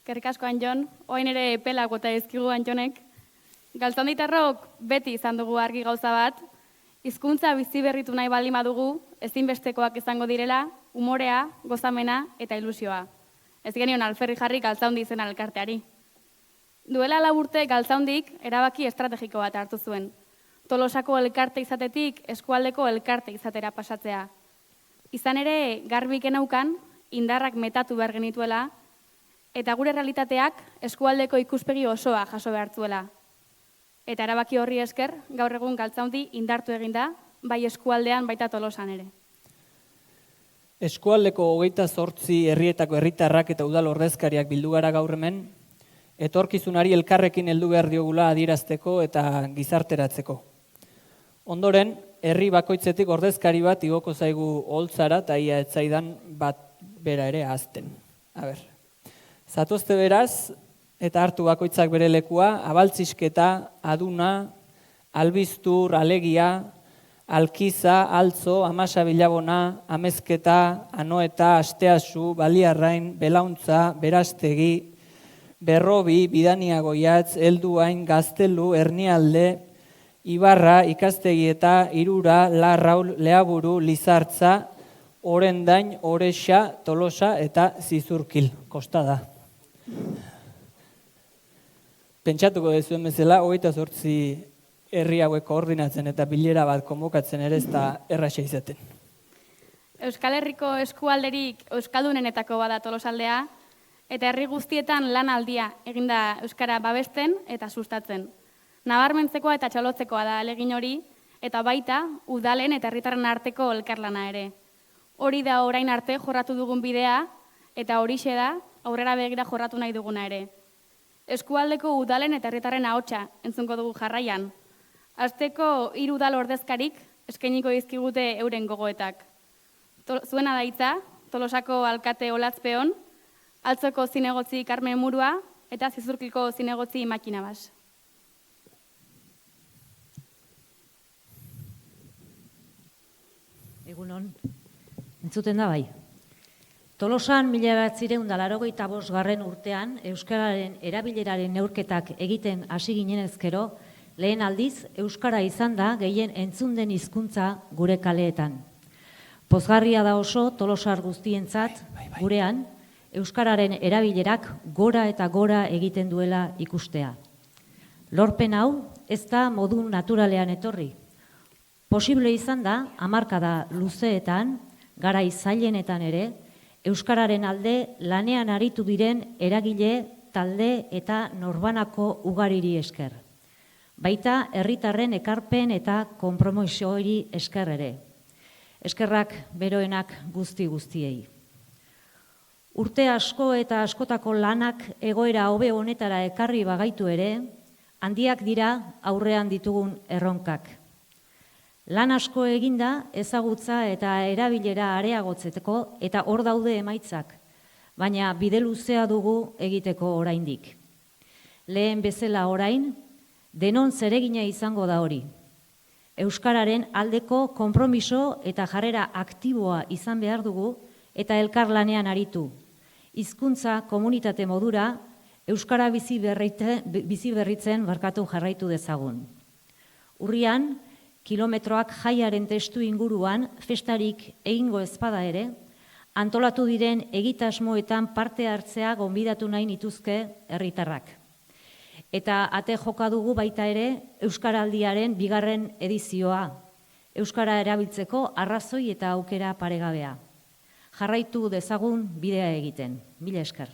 S3: Eskerrik asko Anjon, oin ere pelako eta ezkigu Anjonek. Galtzonditarrok beti izan dugu argi gauza bat, hizkuntza bizi berritu nahi baldin badugu, ezinbestekoak izango direla, umorea, gozamena eta ilusioa. Ez genion alferri jarri Galtzaundi izen elkarteari. Duela 4 urte Galtzaundik erabaki estrategiko bat hartu zuen. Tolosako elkarte izatetik eskualdeko elkarte izatera pasatzea. Izan ere, garbik enaukan, indarrak metatu behar genituela, eta gure realitateak eskualdeko ikuspegi osoa jaso behartzuela. Eta erabaki horri esker, gaur egun Galtzaundi indartu eginda, bai eskualdean baita Tolosan ere.
S2: Eskualdeko 28 herrietako herritarrak eta udal ordezkariak bildu gara gaur hemen, etorkizunari elkarrekin heldu behar diogula adierazteko eta gizarteratzeko. Ondoren, herri bakoitzetik ordezkari bat igoko zaigu oholtzara eta ia etzaidan bat bera ere ahazten. Zatozte beraz, eta hartu bakoitzak bere lekua, abaltzisketa, aduna, albiztur, alegia, alkiza, altzo, amasa bilabona, amezketa, anoeta, asteazu, baliarrain, belauntza, berastegi, Berrobi, Bidania Goiatz, Helduain, Gaztelu, Ernialde, Ibarra, Ikastegi eta Irura, Larraul, Leaburu, Lizartza, Orendain, Orexa, Tolosa eta Zizurkil, kostada. Pentsatuko dezuen bezala, 28 herri hauek koordinatzen eta bilera bat konbokatzen ere ez da erraxa izaten.
S3: Euskal Herriko eskualderik euskaldunenetako bada Tolosaldea, eta herri guztietan lan aldia eginda euskara babesten eta sustatzen. Nabarmentzekoa eta txalotzekoa da ahalegin hori, eta baita udalen eta herritarren arteko elkarlana ere. Hori da orain arte jorratu dugun bidea, eta horixe da aurrera begira jorratu nahi duguna ere. Eskualdeko udalen eta herritarren ahotsa entzungo dugu jarraian. Hasteko 3 udal ordezkarik eskainiko dizkigute euren gogoetak. Zuena da hitza, Tolosako alkate Olatzpeon, Altzoko zinegotzi Carmen Murua eta Zizurkilko zinegotzi Makina Bas.
S19: Egunon, entzuten da bai. Tolosan 1985 urtean euskararen erabileraren neurketak egiten hasi ginen ezkero, lehen aldiz euskara izan da gehien entzun den hizkuntza gure kaleetan. Pozgarria da oso tolosar guztientzat, gurean, euskararen erabilerak gora eta gora egiten duela ikustea. Lorpen hau ez da modu naturalean etorri. Posible izan da, hamarkada luzeetan, garai zailenetan ere, euskararen alde lanean aritu diren eragile, talde eta norbanako ugariri esker. Baita herritarren ekarpen eta konpromiso hori esker ere. Eskerrak beroenak guztiei. Urte asko eta askotako lanak egoera hobe honetara ekarri bagaitu ere, handiak dira aurrean ditugun erronkak. Lan asko eginda ezagutza eta erabilera areagotzeko eta hor daude emaitzak, baina bide luzea dugu egiteko oraindik. Lehen bezala orain, denon zeregina izango da hori. Euskararen aldeko konpromiso eta jarrera aktiboa izan behar dugu eta elkarlanean aritu. Hizkuntza komunitate modura euskara bizi berritzen jarraitu dezagun. Urrian, kilometroak jaiaren testu inguruan festarik egingo ezpada ere, antolatu diren egitasmoetan parte hartzea gonbidatu nahi nituzke herritarrak. Eta ate joka dugu baita ere Euskaraldiaren 2. edizioa, euskara erabiltzeko arrazoi eta aukera paregabea. Jarraitu dezagun bidea egiten. Mila esker.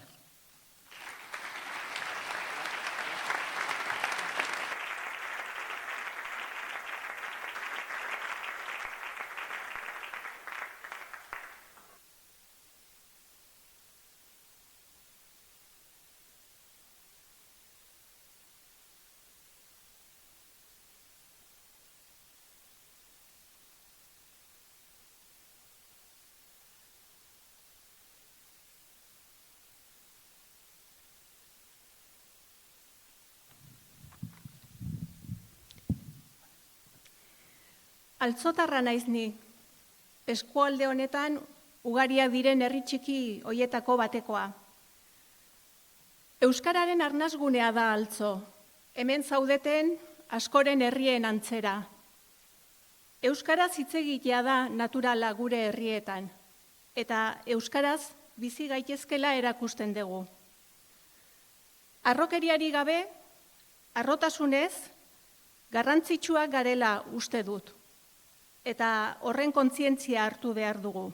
S21: Altzotarra naiz ni, eskualde honetan ugariak diren herri txiki hoietako batekoa. Euskararen arnasgunea da altzo, hemen zaudeten askoren herrien antzera. Euskaraz hitz egitea da naturala gure herrietan, eta euskaraz bizi gaitezkela erakusten dugu. Harrokeriari gabe, harrotasunez, garrantzitsuak garela uste dut. Eta horren kontzientzia hartu behar dugu.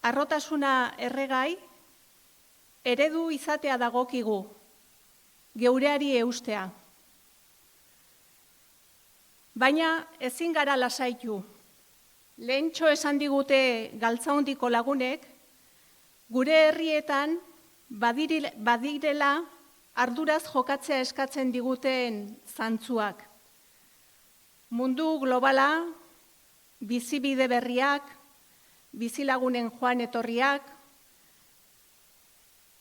S21: Harrotasuna erregai, eredu izatea dagokigu, geureari eustea. Baina ezin gara lasaitu. Lehentxo esan digute galtzaundiko lagunek, gure herrietan badirela arduraz jokatzea eskatzen diguten zantzuak. Mundu globala, bizibide berriak, bizilagunen joan etorriak,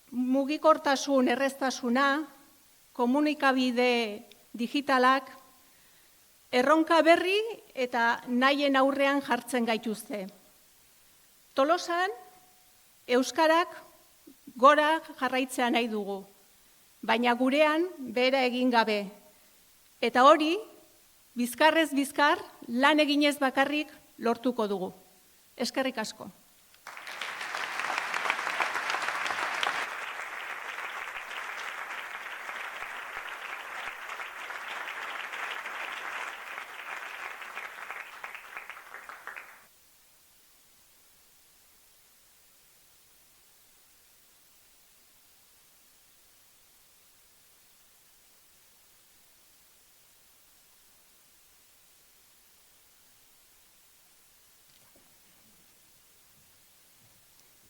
S21: mugikortasun erreztasuna, komunikabide digitalak, erronka berri eta nahien aurrean jartzen gaituzte. Tolosan, euskarak gora jarraitzea nahi dugu, baina gurean bera egin gabe. Eta hori, bizkarrez bizkar, lan eginez bakarrik lortuko dugu. Eskerrik asko.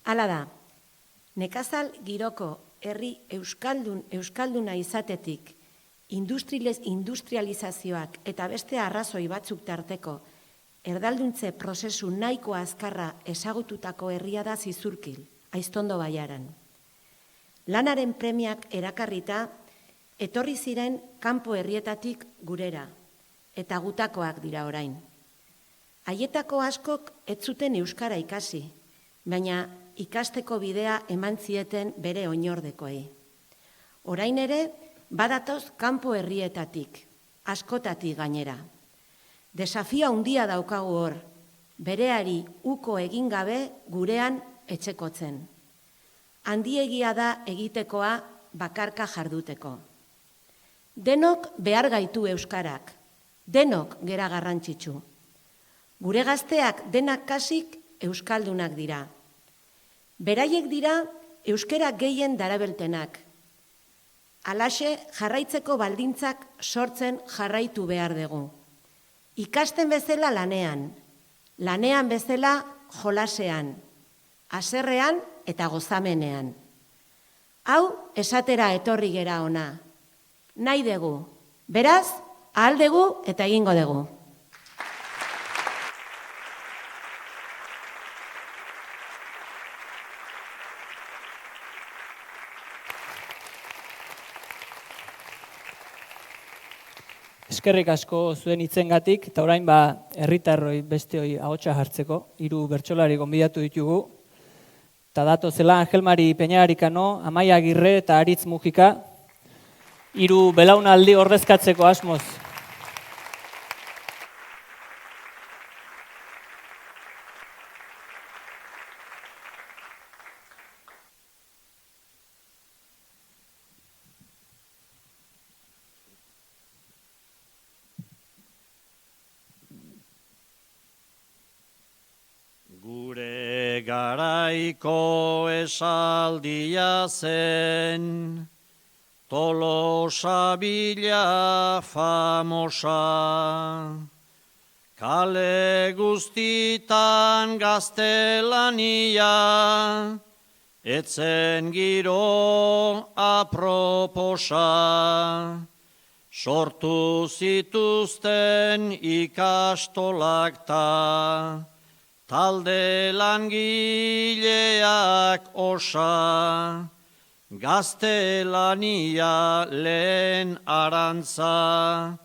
S5: Hala da, nekazal giroko herri euskalduna izatetik industrializazioak eta beste arrazoi batzuk tarteko erdalduntze prozesu nahiko azkarra ezagututako herria da Zizurkil, Aiztondo Baiaran. Lanaren premiak erakarrita, etorri ziren kanpo herrietatik gurera, eta gutakoak dira orain. Haietako askok ez zuten euskara ikasi, baina ikasteko bidea eman zieten bere oinordekoei. Orain ere, badatoz kanpo herrietatik, askotatik gainera. Desafio handia daukagu hor, bereari uko egin gabe gurean etxekotzen. Handiegia da egitekoa bakarka jarduteko. Denok behar gaitu euskarak, denok gera garrantzitsu. Gure gazteak denak kasik euskaldunak dira. Beraiek dira euskera gehien darabeltenak. Halaxe jarraitzeko baldintzak sortzen jarraitu behar dugu. Ikasten bezala lanean, lanean bezala jolasean, haserrean eta gozamenean. Hau esatera etorri gera ona. Nahi dugu, beraz, ahal dugu eta egingo dugu.
S2: Eskerrik asko zuen hitzengatik, eta orain herritarroi besteoi ahotsa jartzeko, 3 bertsolari gonbidatu ditugu. Eta datozela Angel Mari Peñagarikano, Amaia Agirre eta Aritz Mujika, 3 belaunaldi ordezkatzeko asmoz.
S22: Gure garaiko esaldia zen, Tolosa bila famosa, kale guztitan gaztelania, etzen giro aproposa, sortu zituzten ikastolak ta, talde langileak osa, gaztelania lehen arantza,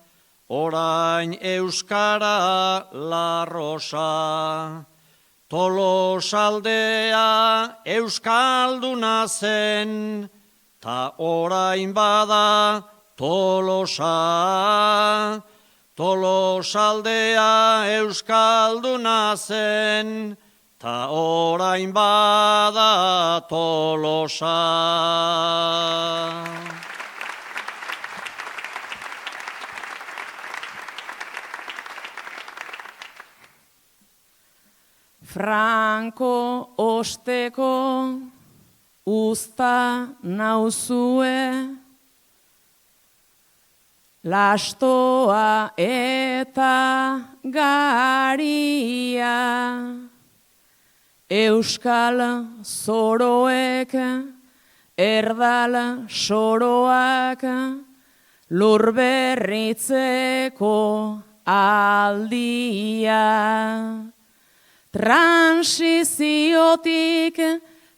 S22: orain euskara larrosa. Tolosaldea euskalduna zen, ta orain bada Tolosa. Tolosaldea euskalduna zen, ta orain bada Tolosa.
S23: Franko osteko uzta nauzue, lastoa eta garia, euskal zoroek, erdal soroak, lurberritzeko aldia. Transiziotik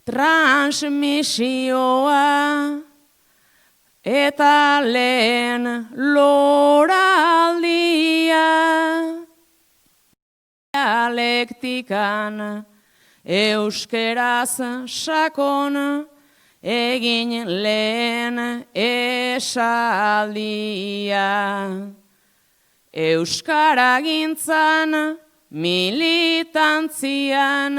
S23: transmisioa, eta lehen loraldia. Dialektikan euskeraz sakon, egin lehen esaldia. Euskaragintzan, militantzian,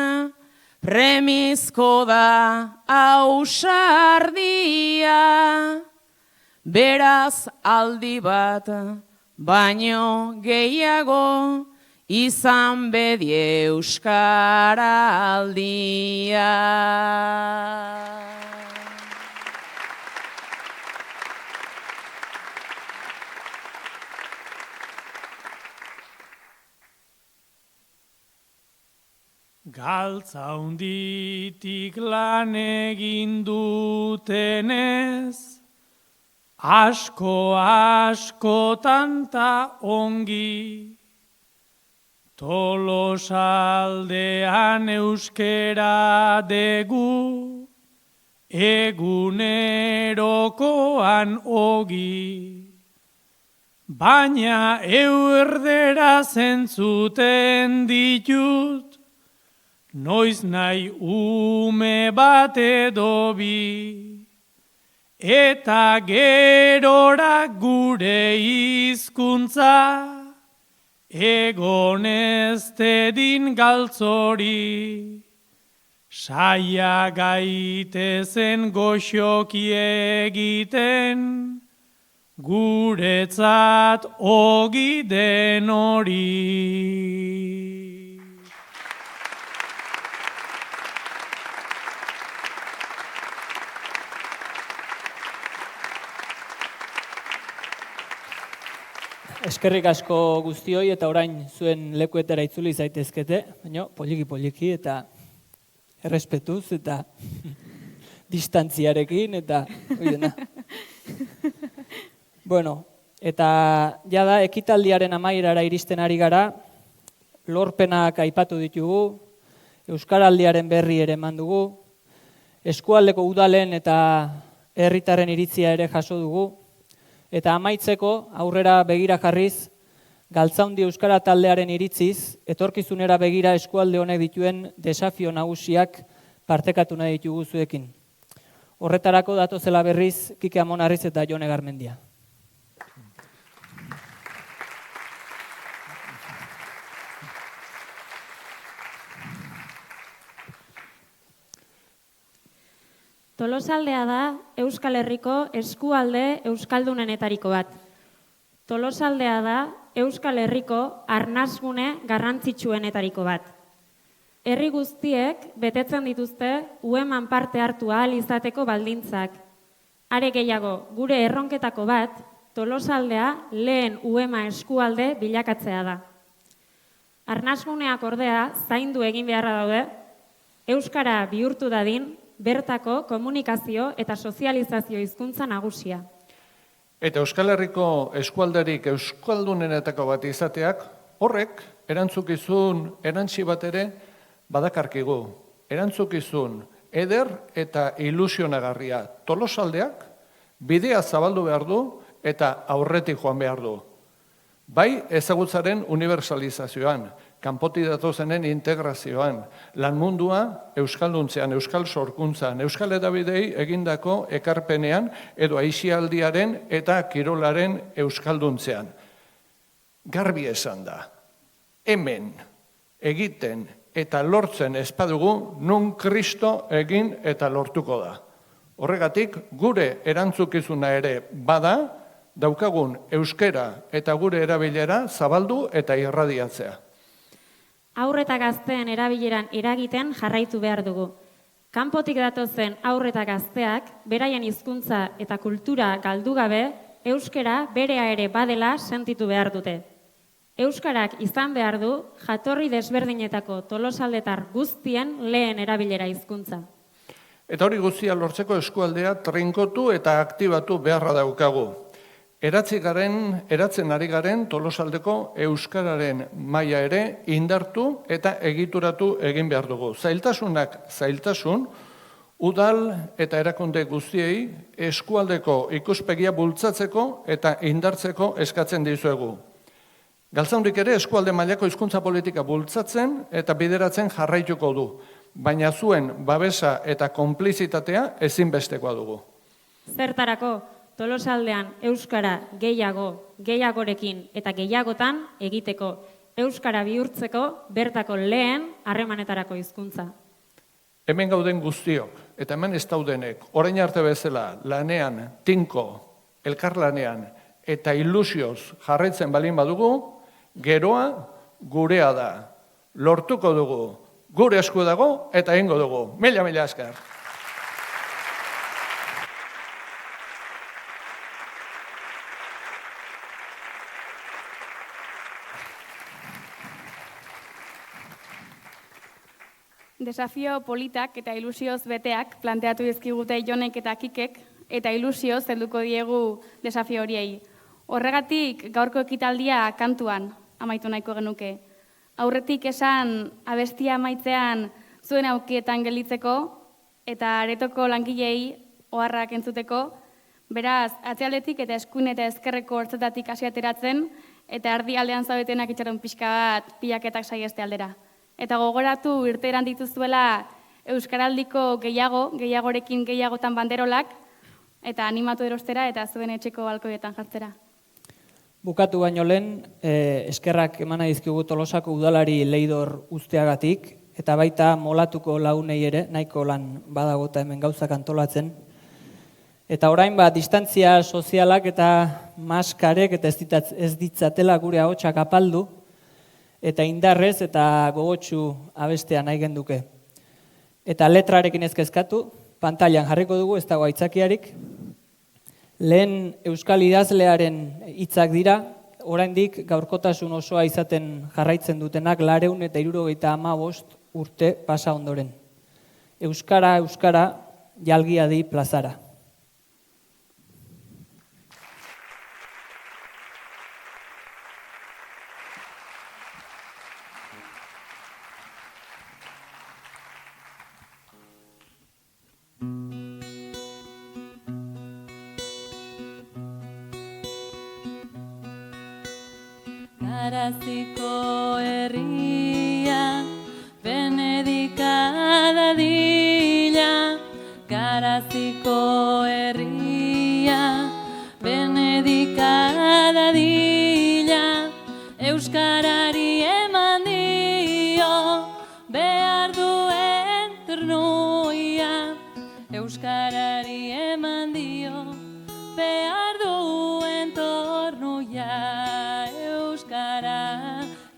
S23: premizko da ausardia. Beraz aldi bat, baino gehiago, izan bedi euskaraldia.
S4: Galtza hunditik lan egin dutenez, askotan ta ongi, Tolosaldean euskera degu, egunerokoan ogi. Baina erdera zentzuten ditut, noiz nahi ume bat edo bi, eta gerora gure hizkuntza, egon ez dedin galtzori. Saia gaitezen goxoki egiten, guretzat ogi den hori.
S2: Eskerrik asko guztioi eta orain zuen lekuetara itzuli zaitezkete, baina poliki eta errespetuz eta distantziarekin eta oidena. Bueno, eta jada ekitaldiaren amaierara iristen ari gara, lorpenak aipatu ditugu, euskaraldiaren berri ere eman dugu, eskualdeko udalen eta herritarren iritzia ere jaso dugu, eta amaitzeko aurrera begira jarriz, Galtzaundi euskara taldearen iritziz, etorkizunera begira eskualde honek dituen desafio nagusiak partekatu nahi ditugu zuekin. Horretarako datozela berriz Kike Amonarriz eta Jone Garmendia.
S8: Tolosaldea da Euskal Herriko eskualde euskaldunenetariko bat. Tolosaldea da Euskal Herriko arnasgune garrantzitsuenetariko bat. Herri guztiek betetzen dituzte ueman parte hartu ahal izateko baldintzak. Are gehiago, gure erronketako bat, Tolosaldea lehen uema eskualde bilakatzea da. Arnasguneak ordea zaindu egin beharra daude, euskara bihurtu dadin, bertako komunikazio eta sozializazio hizkuntza nagusia.
S9: Eta Euskal Herriko eskualderik euskaldunenetako bat izateak, horrek erantzukizun erantzi bat ere badakarkigu. Erantzukizun eder eta ilusionagarria. Tolosaldeak bidea zabaldu behar du eta aurretik joan behar du. Bai ezagutzaren universalizazioan, kanpotik datozenen integrazioan, lan mundua euskalduntzean, euskal sorkuntzan, euskal hedabidei egindako ekarpenean edo aisialdiaren eta kirolaren euskalduntzean. Garbi esan da, hemen egiten eta lortzen espadugu nun Kristo egin eta lortuko da. Horregatik gure erantzukizuna ere bada, daukagun euskera eta gure erabilera zabaldu eta irradiatzea.
S8: Haur eta gazteen erabileran eragiten jarraitu behar dugu. Kanpotik datozen haur eta gazteak, beraien hizkuntza eta kultura galdu gabe, euskara berea ere badela sentitu behar dute. Euskarak izan behar du jatorri desberdinetako tolosaldetar guztien lehen erabilera hizkuntza.
S9: Eta hori guztia lortzeko eskualdea trinkotu eta aktibatu beharra daukagu. Eratzen ari garen Tolosaldeko euskararen maila ere indartu eta egituratu egin behar dugu. Zailtasunak zailtasun, udal eta erakunde guztiei eskualdeko ikuspegia bultzatzeko eta indartzeko eskatzen dizuegu. Galtzaundik ere eskualde mailako hizkuntza politika bultzatzen eta bideratzen jarraituko du. baina zuen babesa eta konplizitatea ezinbestekoa dugu.
S8: Zertarako, Tolosaldean euskara gehiagorekin eta gehiagotan egiteko, euskara bihurtzeko bertako lehen harremanetarako hizkuntza.
S9: Hemen gauden guztiok, eta hemen ez daudenek, orain arte bezala, lanean, tinko, elkarlanean, eta ilusioz jarraitzen balin badugu, geroa gurea da. Lortuko dugu, gure esku dago, eta egingo dugu. Mila esker.
S3: Desafio politak eta ilusioz beteak planteatu dizkigute Jonek eta Kikek, eta ilusioz helduko diegu desafio horiei. Horregatik gaurko ekitaldia kantuan amaitu nahiko genuke. Aurretik esan abestia amaitzean zuen aukietan gelditzeko eta aretoko langilei oharrak entzuteko, beraz, atzealdetik eta eskuin eta ezkerreko hortzetatik hasi ateratzen eta erdialdean zaudetenak itxaron pixka bat pilaketak saieste aldera. Eta gogoratu irteeran dituzuela euskaraldiko gehiagorekin gehiagotan banderolak, eta animatu erostera eta zuen etxeko balkoietan jartzera.
S2: Bukatu baino lehen, eskerrak emana dizkigu Tolosako udalari Leidor Uzteagatik, eta baita molatuko launei ere, nahiko lan badagota hemen gauzak antolatzen. Eta orain distantzia sozialak eta maskarek eta ez ditzatela gure ahotsak apaldu, eta indarrez eta gogotsu abestea nahi genduke. Eta letrarekin ez kezkatu, pantailan jarriko dugu, ez dago aitzakiarik. Lehen euskal idazlearen hitzak dira, oraindik gaurkotasun osoa izaten jarraitzen dutenak 275 urte pasa ondoren. Euskara, jalgia di plazara.
S1: Garaziko herria, benedikada dila. Garaziko herria, benedikada dila. Euskarari eman dio, behar duen ternuia. Euskarari eman dio, behar duen tornuia.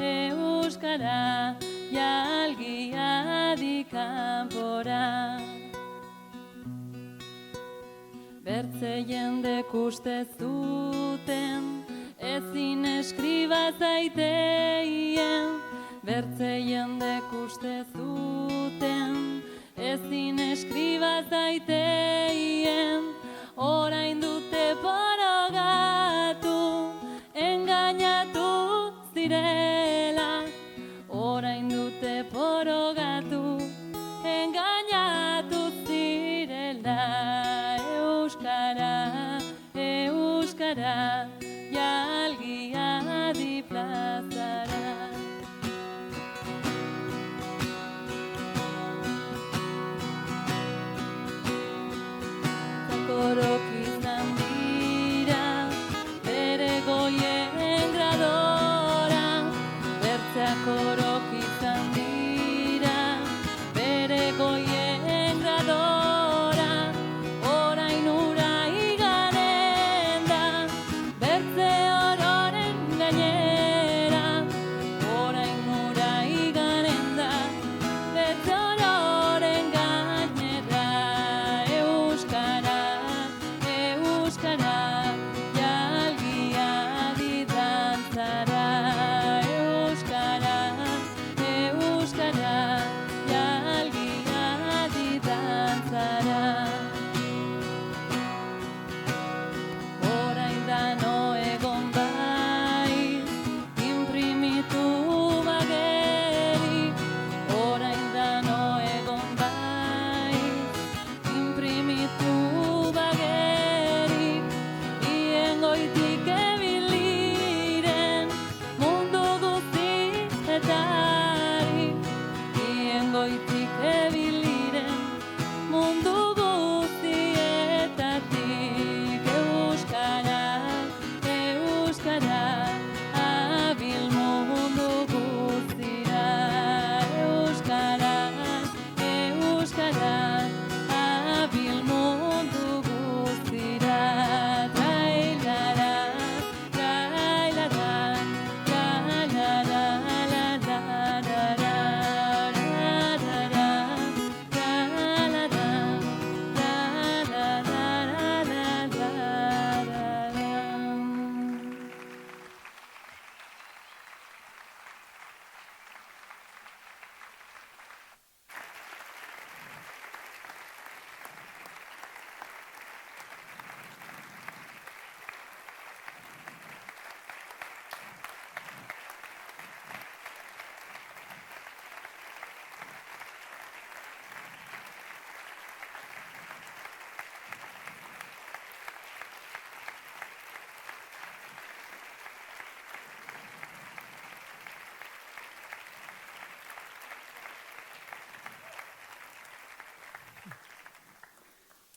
S1: Euskara, jalgia di kanpora. Bertze jendek uste zuten, ezin eskriba zaiteien. Bertze jendek uste zuten, ezin eskriba zaiteien. Orain dute borogatu, engainatu zirela. Orain dute borogatu, engainatu zirela. Euskara, jalgia di plazara. Zakorok izan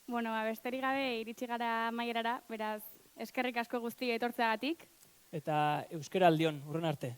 S3: Bueno, besterik gabe iritsi gara amaierara, beraz, eskerrik asko guzti etortzeagatik.
S2: Eta euskara aldion, urren arte.